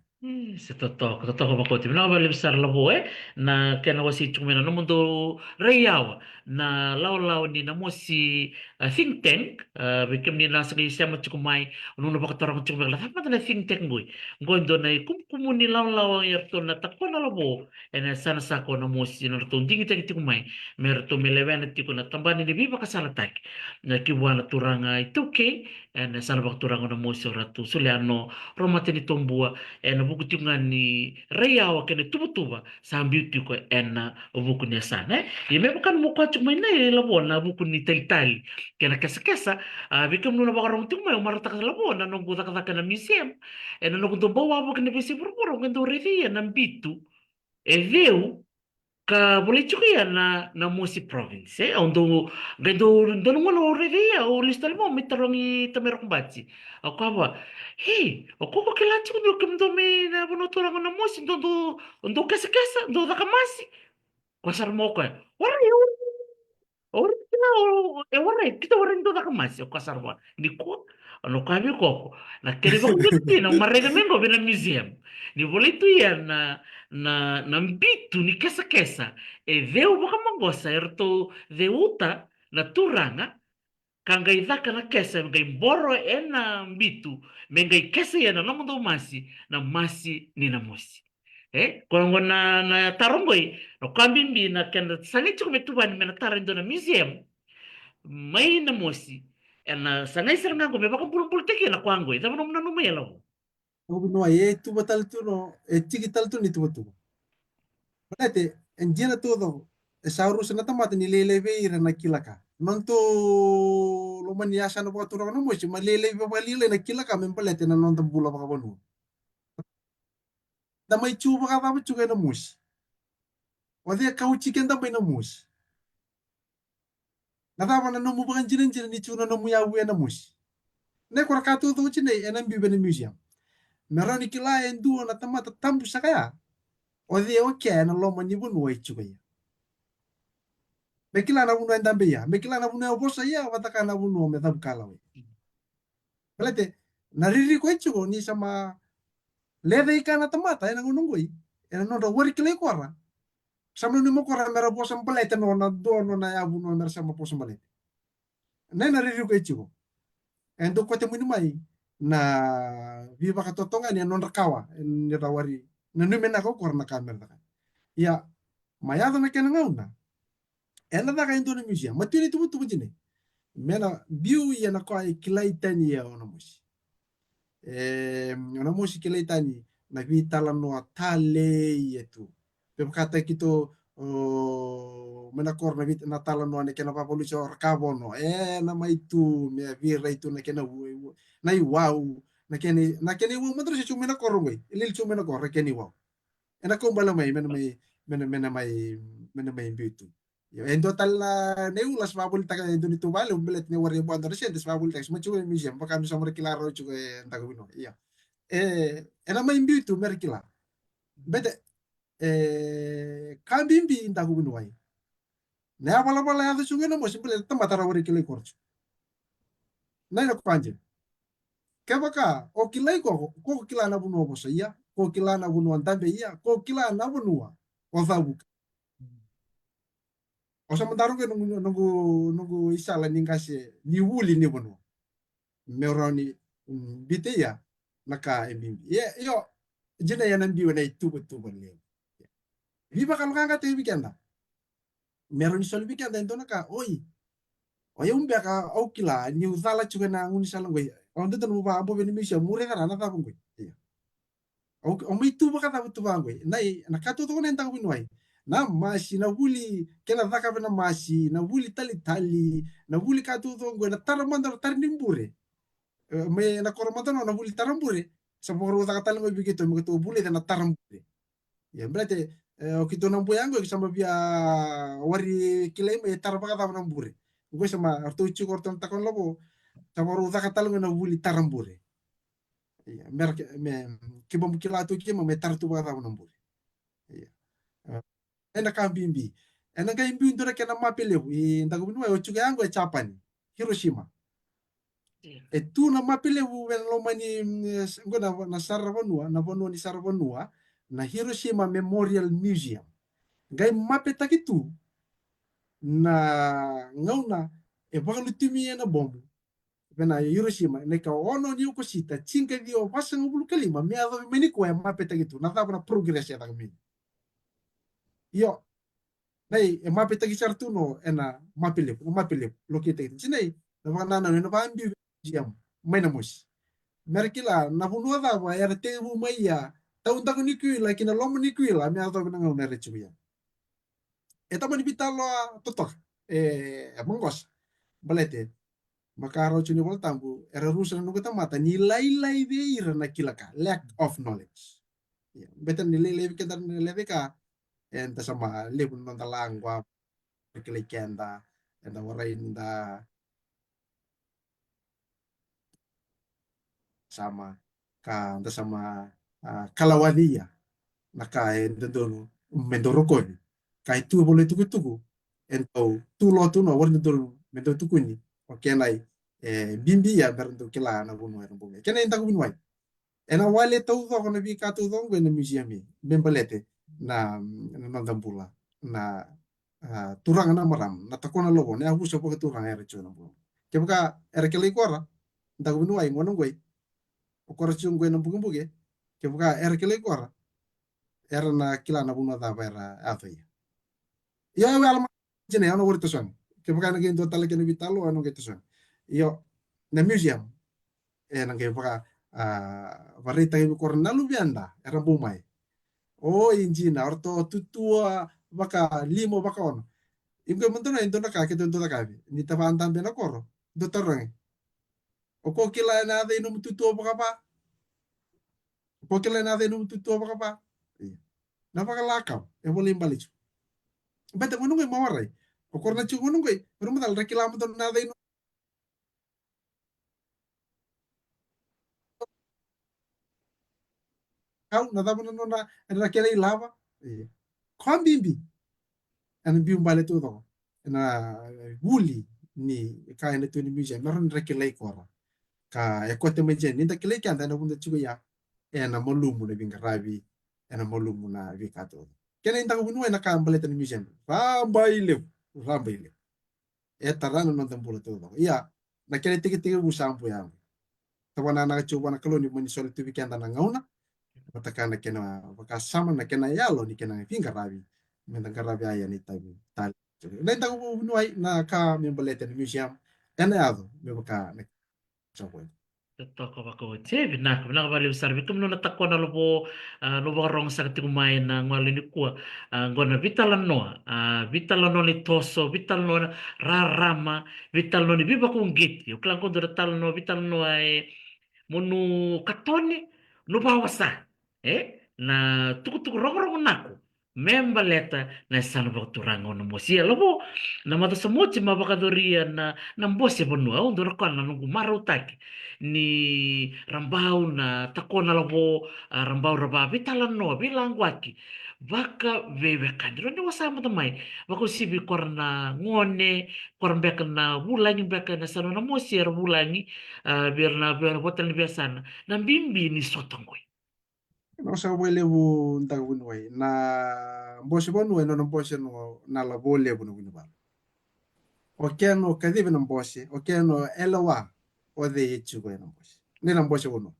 Se totok ba koti na ba libsar labo na kena wasi chumena no mundo reyawa na law ni na mo si think tank bikem ni nasa ni siya chukumai no ba katarang chumela tapa na think tank boy gondo na kum ni law yerto na takpo na labo ena sana sako na mo si na to dingi tak chukumai merto melewen tiko na tambani ni biba kasala tak na kibuana turanga ituke ena sana ba turanga na mo si ratu suliano romateni tombua ena buku tunga ni rea wa kene tuba sambil tu ko ena buku ni sana ye me bukan mo kwa chuma ina la bona buku ni tali kena kesa bikam nuna bakarong tunga yo marata ka la bona no buta ka kana museum ena no kuto bawa buku ni bisi burburo kendo revia na bitu e veu ka boleh juga ya na Musi province ondo gado dono mo no revia o lista mo mitarongi tamerok baci ako apa hey ako ko kilanci ko kem do me na bono tora na Musi do kasa do da kamasi ko sar mo ko wala yo ora kita e wala kita wala do da kamasi ko sar mo ni ko ano kabi ko na kere ba ko na marrega mengo bena museum ni boleh tu ya na mbitu ni kesa e veu boka mangosa erto veuta na turanga kangai dhaka na kesa ngai mboro ena mbitu mengai kesa ya na nomo masi ni na mosi kwa na tarongoi no kambimbi na kenda sangai chuko metubani mena tarindo na museum mai na mosi ena sangai seranga ko me baka pul teke na kwango ita mo na nume yelo no e tu batal tu no e tiki tal tu ni tu tu Berarti enjina todo saurus na tamata ni leleve ira na kilaka non to lo maniasa no batu no mo si maleleve balile na kilaka mempelete na non tambula baka bonu da mai chu baka ba chu na mus wadi kau chicken da na mus na tama na no mu baka jirin jirin ni chu na no mu ya we na mus ne kora ka to chine enan bi ben museum merani kila endu na tamata tambu sakaya odi o ke na lo mani bunu e chu ya mekila na bunu endambe ya mekila na bunu bosa ya wataka na bunu me tab kala we Belete na riri ko chu ni sama lede ikana tamata ena nungui ena no do wori kile kora sama ni mo kora mera bosa belete no na do no na ya bunu mera sama bosa belete na riri ko chu endo ko te muni mai na viva ka totonga ni non rakawa ni rawari na nume na ko kora na kamera ya mayado na kena ngauna ena da ka Indonesia matini tu tu jine mena biu ya na ko ai kilaitani ya ona musi ona musi kilaitani na vitala no tale yetu pe kata kito mena kor na vit na tala no ne kena pa polisi or kabono na mai tu me vira itu na kena na wow na keni wo madro si chumena kor ngoi ilil chumena kor keni wow ena ko bala mai mena mai bitu en total neulas fabul taka itu ni tubale umbelet ne warri bando recentes fabul tak machu museum baka mi somre kilaro chu ndaga bino iya ena mai bitu merkila bete kabimbi ndaga bino wai ne bala bala ya chu ngena mo simple tamatara warri kilai korchu na ina kwanje kebaka o kilai ko kila na buno bosa iya ko kila na buno andambe iya ko kila na buno o fabu o sementara ke nunggu isala ningkase ni wuli ni bono meroni bite ya naka ebimbi yo jina ya nambi wana itu betul le viva kalau kanga te weekenda meroni sol weekenda ento naka oi oya umbe ka au kila ni usala chuga na nguni sala ngoi on tetu mu ba abo beni misha mure kana na ta ngoi iya o mai tu baka ta betul ngoi nai nakato to nenta winwai na masi na wuli kena dhaka na masi na wuli tali na wuli ka tu to ngoi na taramanda tarnimbure me na koromata no na wuli tarambure sa poro ta tali ngoi begitu me to bule na tarambure ya berarti o kito na boyango sama via wari kilai me tarbaka ta na bure gue sama artu uci korton takon lobo sama ruta katal na wuli tarambure iya mer me kibom kila tu kima me tartu ba ta na bure iya ena kambimbi ena kaimbi ndora kena mapele i ndago binu o chuga yango e chapani Hiroshima e tu na mapele wen lo mani ngo na sarabonua na bono ni sarabonua na Hiroshima Memorial Museum gai mape takitu na ngauna e bakalu tumi na bombu bena Hiroshima ne ka ono ni ko sita cinque dio pasang bulu kalima me ado meni ko e mape takitu na tabra progress ya tagami yo nei e mape tagi sartu no ena mapele lo ke tagi sinai na bana na no ba ambi jam mai na mus merkila na bunu da ba era te bu mai ya taun taku ni kuila kina lomo ni kuila me ado na ngau na rechu ya eta mani bitalo totok mongos balete makaro chuni bol tambu era rusa no kata mata nilai lai veira na kilaka lack of knowledge betan nilai lai kita nilai ka enta sama lebun non talangwa kenda enta warainda sama ka enta sama kalawadia naka enta dono mendoroko ni kai tu boleh tuku ento tu lo tu no warna dol mendo tuku ni oke nai bimbi ya beruntuk kila na bunu era bunga kena enta kubin wai ena wale tau to kono bi ka tu to na museum ni bembalete na nonton pula na turang na maram na takona lobo ne aku sopo ke turang era chona bu ke buka era ke lekora ndaku binu ai ngono ngoi o kora chung ngoi na bugu buge ke buka era ke lekora era na kila na bunu da era ato ya we alma jene ano wori tosan ke buka na gendo tala ke vitalo ano ke tosan yo na museum na ke buka varita ke kor na lubianda era bumai o injina orto tutua baka limo baka ono imke montona intona ka ke tonto ka ni tabantan bena koro do torre o ko kila na de no tutua baka pa ko kila na de no tutua baka pa na baka lakau e boli imbalichu bete mo nungay mawaray o korna chu mo nungay pero mo dal rekilamo to na de no kau na damo no na kela ilava kon bimbi an bi umbale to do na wuli ni ka ene to ni museum maron rekilay kora ka e kote mejen ni da kilay kan na bunda chugo ya ena molumu na bingarabi ena molumu na vikato kena inta bunu ena ka ambale to ni museum rambaile e tarano non tambula to do iya na kele tiki tiki bu sampu ya tawana na chuba na kaloni mani soli tu vikenda na ngauna matakana kena bakasama na kena yalo ni kena vingarabi mentangarabi aya ni tabi tal na inta bunu ai na ka ambale to ni museum ena yado me baka na chapo Toko bako chevi nak bilang bali besar bitum no natakwa na lobo rong sa tikumay na ngwalo ni kuwa ngona vital no ni toso vital no rarama vital no ni biba kung giti uklang ko tal no vital no ay munu katone no bawasa na tuku rong nako memba leta na sana ba turango no mosia lobo na mata sa mochi mabakadoria na mbose bonua undo rakana nungu marutaki ni rambau na takona lobo rambau raba vitala no bilang waki baka vewe kadro ni wasama tamai bako sibi korna ngone korna beka na bulangi beka na sana na mosia bulangi biar na hotel ni biasana na bimbi ni sotongoi. no sa wele bu nta bunu wai na mbose bonu no no mbose no na la bole bu no bunu ba o keno kadive no mbose o keno elawa o de yichu ko no mbose ni na mbose bunu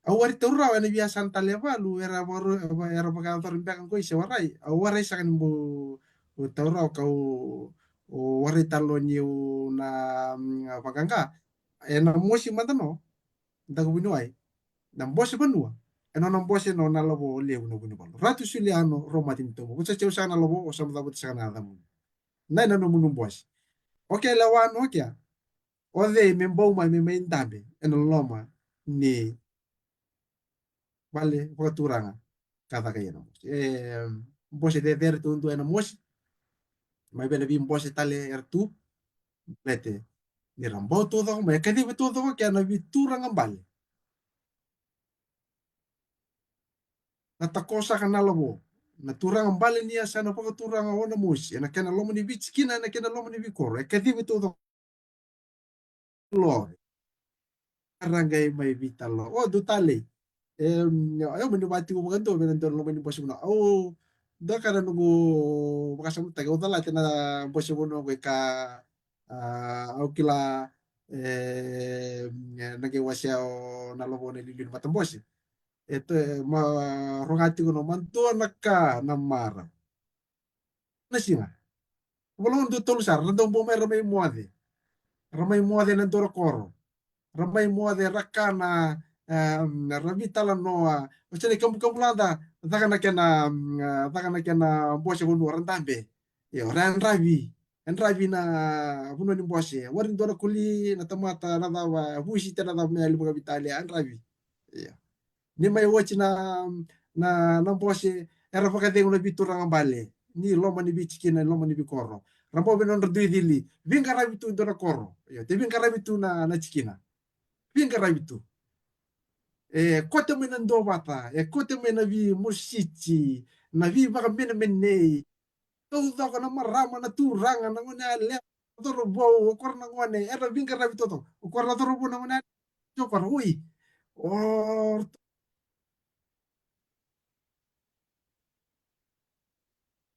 awari torra wa ni biasa tale lu era boru era baga tor mbekan ko ise warai awarai sakan bu torra ka o wari talo ni na baganga ena mosi matano nta bunu ai na mbose banua eno na mbose no na lobo le no bunu ba ratu suliano roma tinto ko sa cheu sana lobo o sa mabut sana adamu na no bunu mbose oke lawan oke o de me mbou mai me ndambe eno loma ni vale vakaturanga kata kaya no mbose de ver tu eno mosi mai bene vi mbose tale ertu bete ni rambo todo me kadi todo que na vi turanga mbale na takosa kana lobo na turanga mbale ni asa na vakaturanga ona mosi na kena lomo ni vich kina na kena lomo ni vikoro e kadi todo lo rangai mai vitalo o do tale eu meni bati ko ganto meni tor lo meni bosi no au da kada nugu bakasam taga udala tena bosi bono ko ka au kila nage wasia o na lobo ne lilin matam bosi eto ma rongati ko no manto naka na mara na singa wala do tolu sar do bo mai ramai moade na doro koro ramai moade rakana rabitala noa ocene kampulada takana kena bose bunu orang tambe yo ran ravi en ravi na bunu ni bose warin dora kuli na tamata na dawa busi tena da me libu vitali an ravi yo ni mai wochi na bose era pakate ulo bitura ngambale ni loma ni bichikina loma ni bikoro rampo benon redui dili vinga ravi tu dora koro yo te vinga ravi tu na chikina vinga ravi tu kote me nan dovata kote me na vi musici na vi baka mena menei tau tau kana marama na turanga na ngone le toro bo kor na ngone era vinga rabi toto kor na toro bo na ngone jokor hui or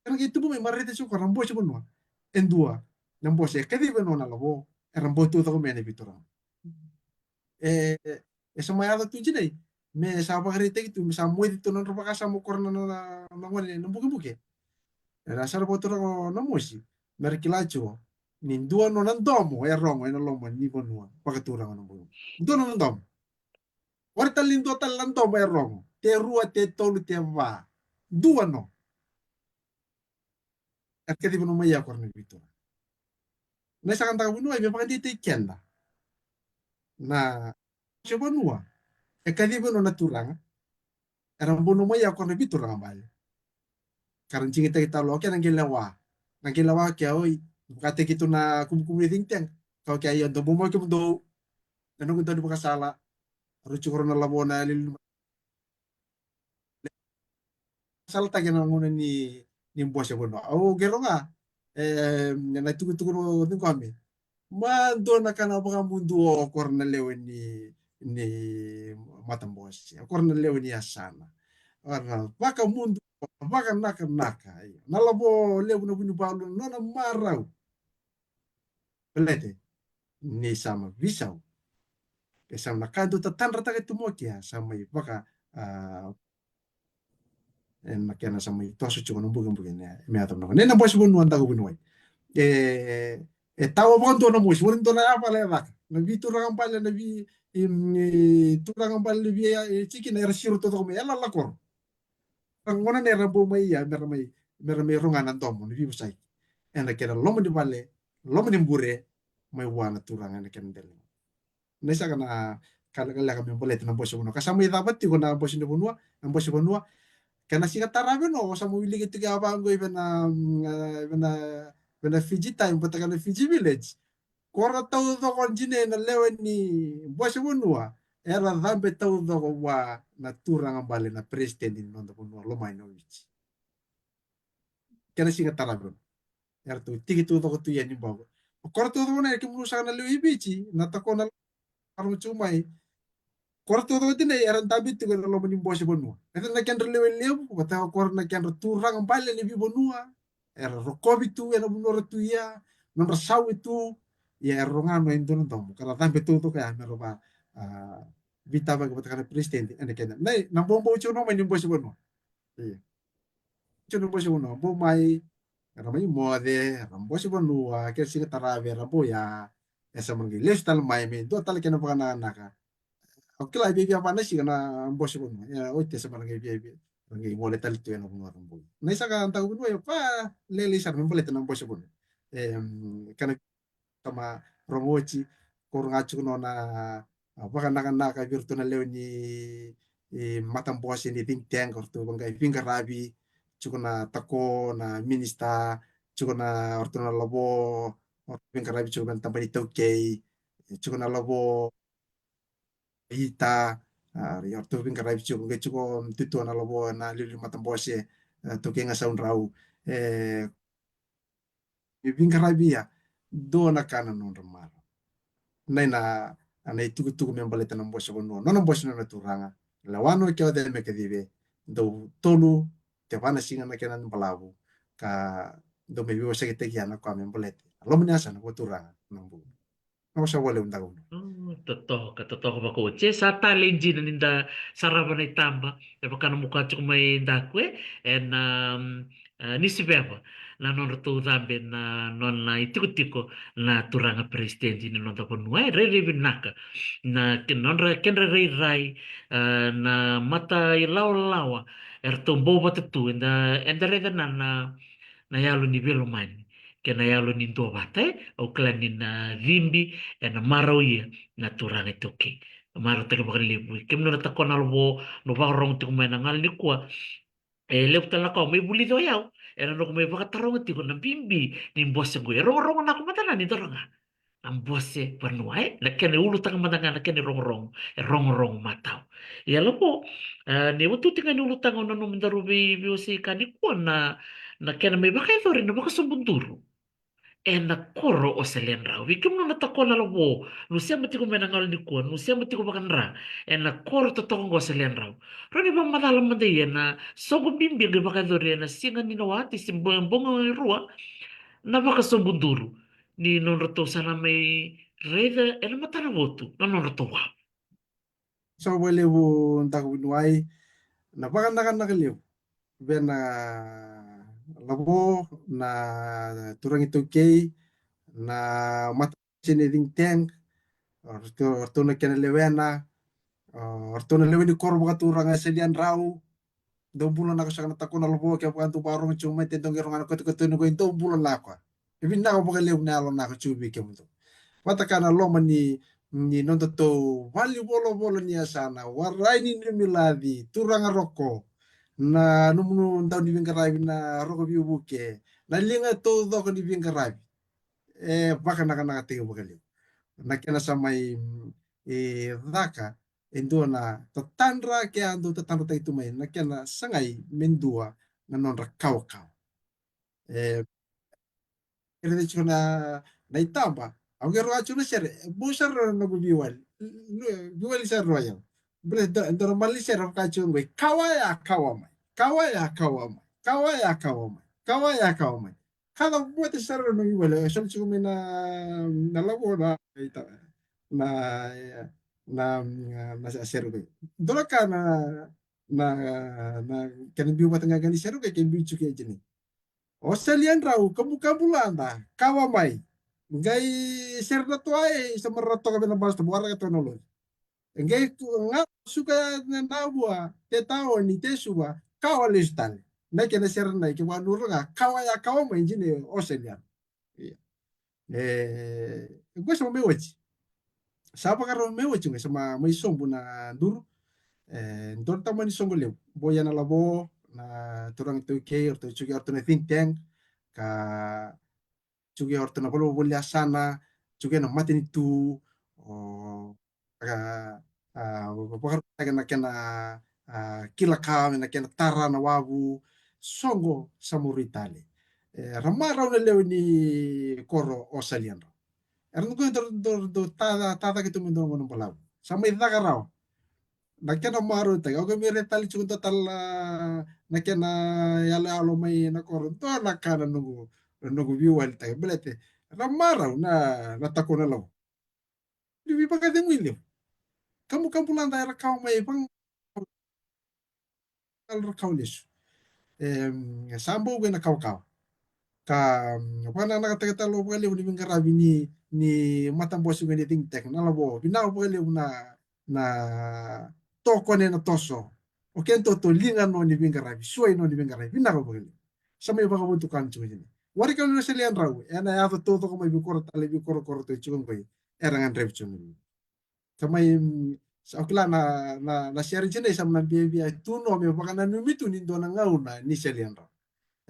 kana gitu bo me marrete su kor nambo se bonwa en dua nambo se kedi beno na lobo era botu to mene bitura e sa mayada tu jinai me sa bagrite gitu me sa mo dito non roba kasa mo korna na ngone no buke buke era sa botu no mosi mer kilacho nin dua no nan domo e rongo e no lomo ni bonua pagatura no buke dua no nan domo warta lindo tal lan domo e rongo te rua te tolu te va dua no er kedi no maya korna bitura na sa kanta bunu ai me pagandite kenda na coba nua e kadi no naturanga era bono maya korna bitura ngambale karan cingi kita lo ke nang lewa ke oi kate gitu na kum ting teng kau ke ayo do bomo ke do nanu kita di sala rucu korona labona lil sala tagi na ngone ni mbose bono au gero nga na tuku no ni kami ma do na kana baka mundu o korna lewe ni matambos korna lewe ni asana ora baka mundu baka naka nalabo lewe no bunu balu nona marau belete ni sama visau ke sama nakando tatanra taga tumokia sama baka en makena sama tosu chuko no bugan bugan me atam no nena bosi bonu anda ko bunoi tawa bon to no musi won to na apa le baka na vi tu rangam pale na vi tu rangam pale vi chiki na resiru to ko me ala la kor ngona ne rambo mai ya mer mai ronga nan tomo ni vi busai en kera lomo di pale lomo di mbure mai wana tu rangam ne ken del nesa kana kala kala kami boleh na bosi bono kasama ida batti ko na bosi bonua na bosi bonua kana singa tarabe no sa mo wili gitu ga bango ibena bena Fiji time pata kana Fiji village kora tau do kon jine na lewe ni bosi bonua era dambe tau do wa na turanga bale na president in no bonua lo mai no wichi kana singa tarabe era tu tigi tu do tu yani bago kora tu do na ke mu sa na lewe bichi na takona karu chumai korto to tine eran tabi tu lo mani bosi bonua eta na kan relewe lebu kata kor na kan turang pale ni bi bonua era rokobi tu era bonua tu ya non rasau itu ya erongano indon tom kala tambe tu to kaya mero ba vita ba kata kana president ene kan nei na bombo chuno mani bosi bonua iya chuno bosi bonua bo mai era mai mode era bosi bonua ke sing tarabe era bo ya esa mangi lestal mai me do tal kana pa na oke lah bibi apa nasi karena bos pun ya oh itu sebenarnya bibi lagi mulai tali tu yang aku ngomong boy nah isa kan tahu pun ya pa leli sar memang boleh tenang bos pun karena sama romochi kurang acu nona apa kan nak virtual leo ni matam bos ini think tank ortu bangkai finger rabi cukup na tako na minista cukup na ortu na lobo finger rabi cukup na tambah itu cukup na lobo ita orto bin karai chuko ke chuko titu na lobo na lili matam bose to ke nga saun rau bin karai bia do na kana non ramar nai na ana itu tu me baleta na bose no no bose na turanga lawano ke ode me ke dive do tolu te vana singa na kenan balabu ka do me vivo se ke te kiana kwa me balete lo me asa na turanga nambu no sa wale undago Oh, totoo ba ko. Che sa talenji na ninda sarava na itamba. E baka na mukha tsuk may ndakwe. En nisi beba. Na non to zambe na non na itiko-tiko na turanga presidente ni non tapo nuai. Re re vinaka. Na non ra ken re re rai na mata ilaw lawa. Er tombo batatu. Enda re na yalo ni velo mani. Kena yalo ni ndo bate. O klani na vimbi na marau ia na turanga toke marau take bakal libu kem no ta kona lo no ba rong tu mena ngal ni kwa le utala ko may buli do yaw era no may baka tarong ti ko na bimbi ni boss ko ro rong na ko mata ni doranga ang boss panuai na ken ulu tang matanga na ken rong rong rong rong matao ya lo po ni utu tinga ni ulu tang no mendaru bi si kani ko na ken may baka ito rin na baka sumbunduro ena koro o selendra wikim no natakona lobo no sia mati ko menangal ni ko no sia mati ko bakanra ena koro to to ngo selendra roni ba madala mande yena sogo bimbi ge bakadore na singa ni no ati simbong rua na baka sombunduru ni non roto sana mai reda ela matana votu non roto wa So wale wo ntak winuai na bagan na kaliw ben na labo na turang ito kay na mata siniding tank orto na kena lewena orto na leweni korbo katurang asalian rau 2 bulan ako sa kanata ko na labo kaya kanto parong chumay tentong gerong ano koto no ko into bulan na ako ibin na ako bagaliw na alon na ako chubi kaya mo to mata kana loma ni nonto to vali bolo niya sana waray ni miladi turang roko na nung taon ni Bingarabi na roko biubuke na linga to do ko ni Bingarabi baka nakatiga bagaliw nakena sa may daka endo na tatandra kaya ando tatandra tayo tumay nakena sangay mendua na non rakaw eh kaya dito na itamba ang gero acho na sir busar na biwal biwal sa royal bre do normal sir ang kacho ngwe kawaya kawamay kada buat sir no biwal so chico may na labo na na na sa sir ko dola ka na na kan biwa tanga gani sir ko kan bichu ke jini Australian raw kabulanda kawamay ngay sir na to ay sa marato kami ng basta buwara ka to no ngay nga suka na nabua te tao ni te suba kawalistan na kena sir na ki wanuro nga kawaya kawamay jini Australian gue sama mewaji sapa karo mewaji nga sama may sombo na duro ndor tama ni songo lew boya na labo na turang tu ke or tu chugi or tu na think tank ka chugi or tu na bolo bolya sana chugi na matin itu o ka bakar taga na kena kila ka na kena tara na wabu songo samuritale ramara na lew ni koro osalian erno ko do tada gitu mendo mo palaw sama ida raw nakena maru taga oke mere tali chugo total nakena yala alo mai na koro to nakana nugu viwal taga belete ramara na takona law libi baka de mwile kamu kamu landa era kau mai bang al kau lesu sambo na kau kau ka wana nakatagata lo bali ni bingarabi ni matam bosu ni ting tek na labo binaw bali na toko ne na toso o kento to linga no ni bingarabi suai no ni bingarabi binaw bali sama yung baka butukan chuo ni wari ka no sa lian raw ena ya to to ko may bikoro tali bikoro koro to chuo ko erangan rev chuo ni sama sa okla na share jene sama na bia tuno me baka na numitu ni do na ngauna ni sa lian raw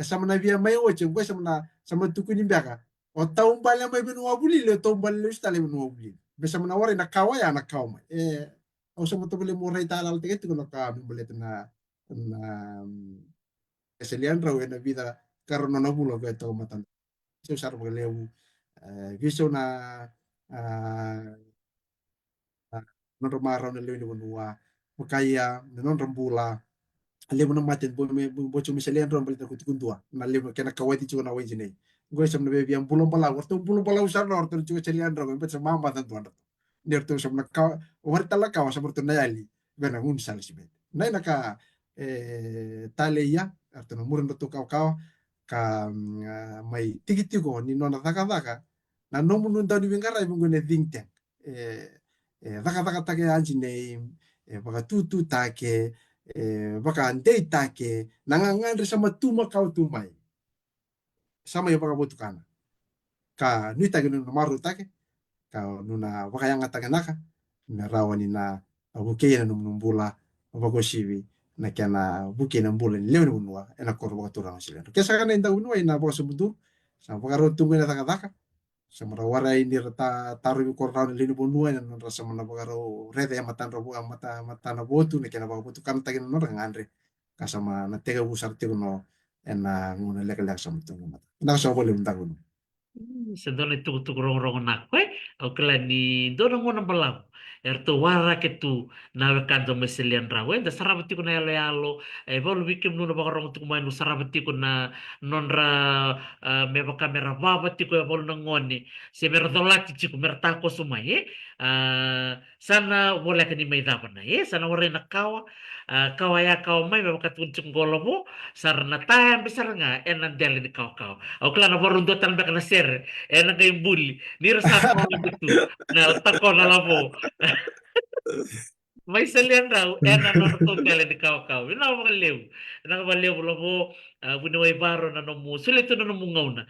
sama na via mai oche ngwe sama tukuni mbaka o taumbala mai benu wabuli le taumbala le stale benu wabuli be sama na wari na kawa ya na kawa au sama to bele murai talal te tu na ka bele na keselian rawe na vida karono na bulo ga to matan so sar bele viso na non romaro na le ni bonua makaya non rambula lebo na matin bo chumi salian ron balita ko tikundua na lebo kena kawati chuko na wenji nei gue sam na bebi yang bulong pala warto bulong pala usar na orto chuko salian ron bet sama mama tan tuan ner to sam na ka war tala ka sa burto na yali bena un sal sibet nai na ka tale ya arto na muren to kaw ka mai tigitigo ni nona daka na nomu nun tau ni bingara ibungo ne think tank daka take anji nei baka tutu take baka andei take nangangandre sama tuma kau tumai sama yung baka butukana ka nuita ginu na maru take ka nuna baka yang atake naka na rawani na buke na numbula bako siwi na kiana buke na mbula ni leo ni unua ena koro baka turang sila kesa kana inda unua ina baka subutu sama baka rotungu na taka sama rawara ini rata taru bi korra ni lini bonua na rasa mana baka raw rete matan rabu mata na botu na kiana baka butukana take na ngandre kasama na tega busar tigo no ena nguna lek sama tungu mata na sa boleh untang uno sedole tuk tuk rong rong nak we o kala ni do na ngona balam erto wara ke tu na kanto meselian rawe da sarabati ko na yalo yalo bolu bikim no bakarong tu kumai no sarabati ko na nonra me kamera babati ko bolu ngoni se merdolati chiku mertako sumai sana wala ka ni may dapat na sana wala na kawa kawaya kawa may makatun chungolo mo sar na tayang besar nga nandeli ni kaw o kala na borundo tan bek na ser kay bully ni rasa ko gitu na tako na labo may salian raw non ko dele ni kaw ina mo kalew ina ko balew lobo bunuway baro na no mo sulito na no mo ngaw na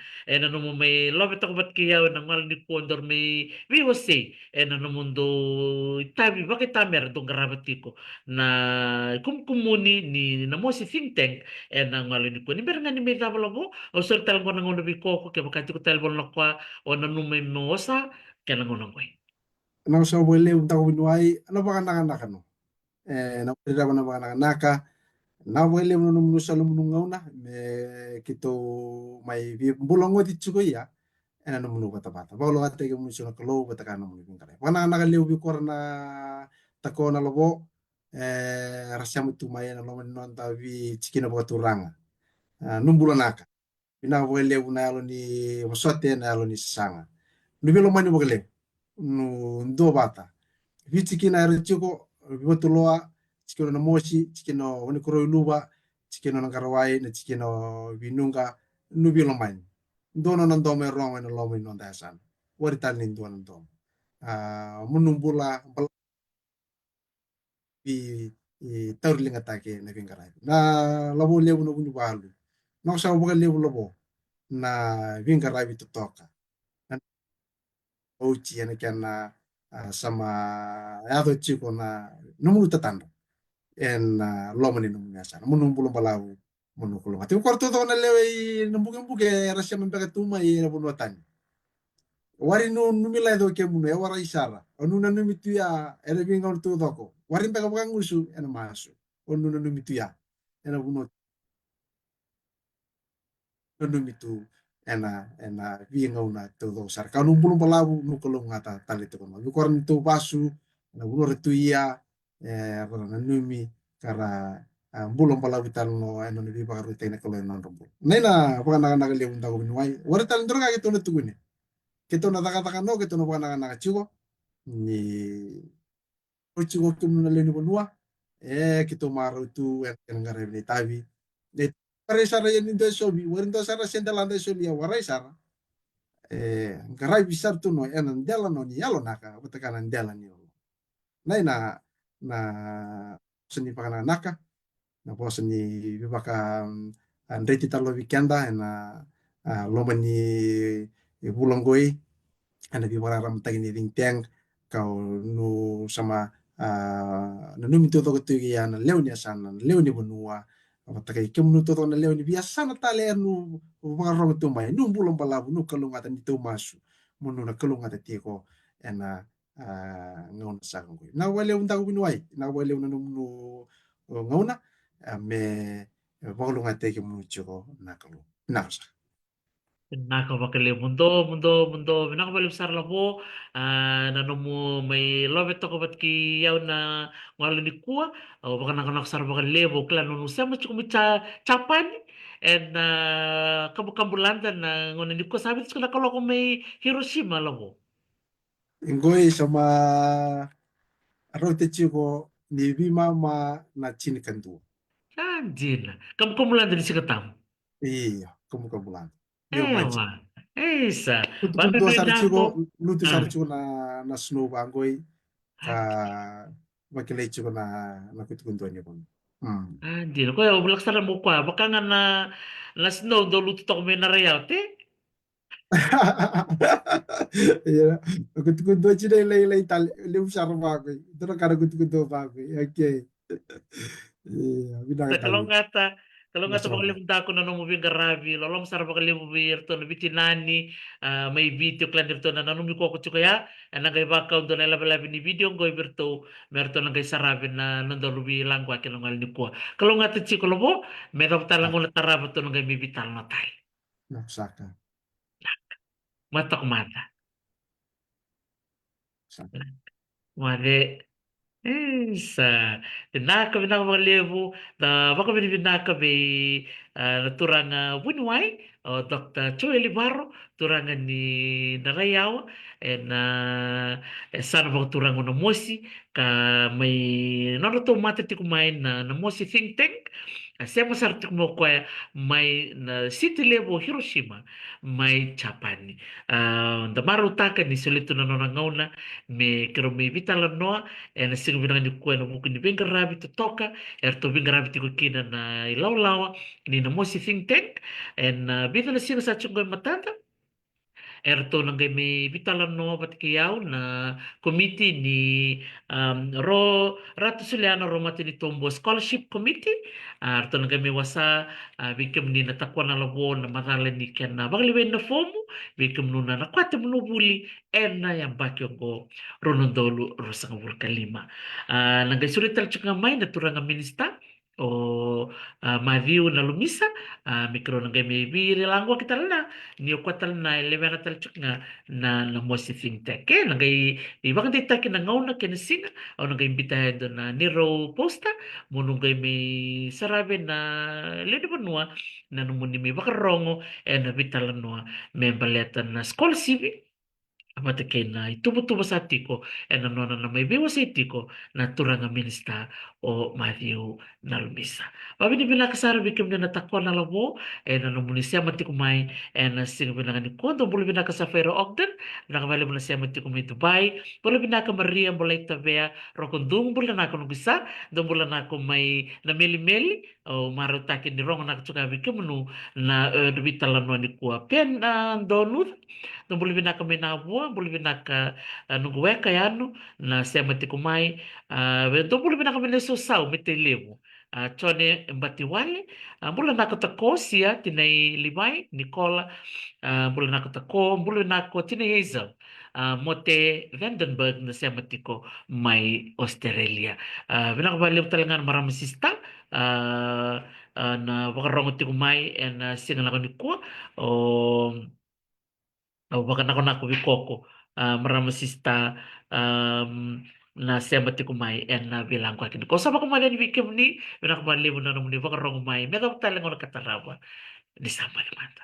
no mo may lobet ako bat kiyaw na mal ni kondor may we was say no mundo tabi bakit tamer dong garabati ko na kumkumuni ni na mo si think tank ang malo ni ko ni ber nga ni may lobo o sur tal ko nang uno ko kaya bakit ko tal bon lakwa o nanumay mo sa kaya nang uno ko Na sa wele unta ko binuai ano ba kana kana no na pira na ba naka na wele no no sa lumu ngauna me kito mai vi bulongo di chuko ya ena no munu bata bata ba lo ate ke musu na kalo bata kana munu bin kare wana na leu bi korna takona lobo rasya mutu mai na lo non ta vi cikina ba turanga numbula naka bina wele una lo ni wasote na lo ni sanga nubilo mani bogale nu ndo bata vi cikina ero ciko bibotuloa cikino na moshi cikino woni koro luba cikino na karawai na cikino binunga nubilo mani dono nan dome rongo na lomo non dasan wari tan nin dono dom munumbula bi tawrlinga take na bingara na labo lebu no bunyu balu no sa buga lebu labo na bingara bi toka na ochi yana kana sama yato chiko na numulu tatando en lomo ni numu yasa munumbulu balau munukulu ati korto to na lewe numbuke mbuke rasya mbeka tuma i na bunu tani wari no numila do ke munu e wara isara onu na numitu ya ere binga tu doko wari mbeka bukan ngusu ena masu onu na numitu ya ena bunu numitu ena binga una tu do sar kanu bulu balabu nu kolong ngata tali tu kono yukoran tu basu na bunu retu ya na numi kara bulong balabu tal no ena ni bakaru tene kolong non rumbu nena bukan na le unda ko binuai wari tal ndro ka gitu na tugune kito na taka no kito na bukan na chugo ni uchigo tum na leni bonua kito maru tu yang ngare ni tabi de pare sara yen indo sobi warindo sara sendalanda sobi ya warai sara ngarai bisar tu no enan dela no ni yalo naka betakanan dela ni nai na seni pakana naka na bosa ni bibaka andreti talo weekenda na loma ni bulongoi ana bi wara ram tagi ni teng kau nu sama na numi toto ko tu ya na leo ni asana leo ni bonua apa takai kem nu toto na leo ni biasa na tale nu wara ram tu mai nu bulong balabu nu kalung ata ni tu masu munu na kalung ata tiko ena ngauna sakang ko na wale unta ko binuai na wale una nu ngauna me bagalung ate ke mu chiko na kalu na sa Nakabakali mundo nakabalik sar labo nanomo may lobet ako bat ki yaw na ngalo ni kuwa o baka nakanak sar baka lebo klano no sama chuko chapan and kabukambulanda na ngono ni ko sabi ko nakaloko may Hiroshima labo ingoi sama rote chiko ni bi mama na chini kantu anjir kabukambulanda ni sikatam iya kamu bulan dia maji ewa esa kuntu bando kuntu ni sar chiko nako lutu sar ah chiko na snow bangoi ka makile chiko na kuntu kuntu anya pun anjir ko ya bulak sar mo kwa baka nga na snow do luto to may narayate. iya kuntu kuntu chide lay lay tal liu sar bagoi itu kana kuntu kuntu bagoi oke iya bidang Kalau tali nggak ta kalau nggak ta masalah bakalim ta ko na mo garabi lolom sar bakalim to no biti nani may video klan dito na nanumi ko ko ya nagay bakaw do na labi ni video ngoy birto merto nagay sarabi na nando lubi lang kwa kinongal ni ko kalau nggak ta chiko lobo meron talang ulit tarabo to nagay bibital na tay Saka matok mata Saka Mane. Isa. Vinaka vinaka mga levo na baka vinaka be naturang Winway o Dr. Choi Libaro turangan ni Narayaw and sana bang turang no mosi ka may naruto matati kumain na mosi think tank. Saya masarap mo ko may na city level Hiroshima may Japan. Da marutaka ni solito na nonangauna me kero me vitala no na sigo binanga ni kuwa na buku ni benga rabi to toka to benga rabi tiko kina na ilaw-lawa ni na mosi think tank and bita na sigo sa chungoy matata erto nanggay may bitalan no patikiyaw na committee ni Ro Rato Suliano Romati ni Tombo Scholarship Committee erto nanggay may wasa bigam ni natakwa na labo na maralan ni ken na bagliwen na fomo bigam no na nakwate mo buli en na yang bakyo ko Ronondolo Rosang Kalima nanggay sulital tsaka may naturang minista o Maviu na lumisa mikro nanggay may birilangwa kita na niyo kwatal na elemena tal chuk na mo si think tank nagay ibang dita kinangaw na kinasinga o nagay imbitahan doon na Nero Posta munugay may sarabi na lede banua na numuni may bakarongo na bitalan no may baleta na school CV amate kay na itubo-tubo sa tiko ano na may biwa sa tiko na turang minista o Matthew Nalmisa. Pabi ni binakasara bikim na natakwa na labo na numunisya mati kumay na sino binanga ni kondo bulu binaka sa Fair Ogden nakabali mo na siya mati kumay Dubai bulu binaka Maria bulay tabea rokondung bulu na ako nugisa dong bulu na ako may namili-mili o marutakin ni rong na katsuka bikim no na dubitalan no ni kuwa pen donut no bulu binaka may nabua bulu binaka nungguwe kayano na siya mati kumay do bulu binaka may nasusaw mitilimu Chone Mbatiwale mula nako tako siya tinay limay Nicola mula nako tako mula nako tinay Hazel Mote Vandenberg na siya matiko may Australia binakabaliw talaga marami sista na wakarongo ti kumay and singa nako ni ko o baka nako bikoko marami sista na siya mati kumay and bilang ko akin ko sa baka malan wikim ni binakabaliw na naman ni wakarongo may meron talaga nakatarawa di sama naman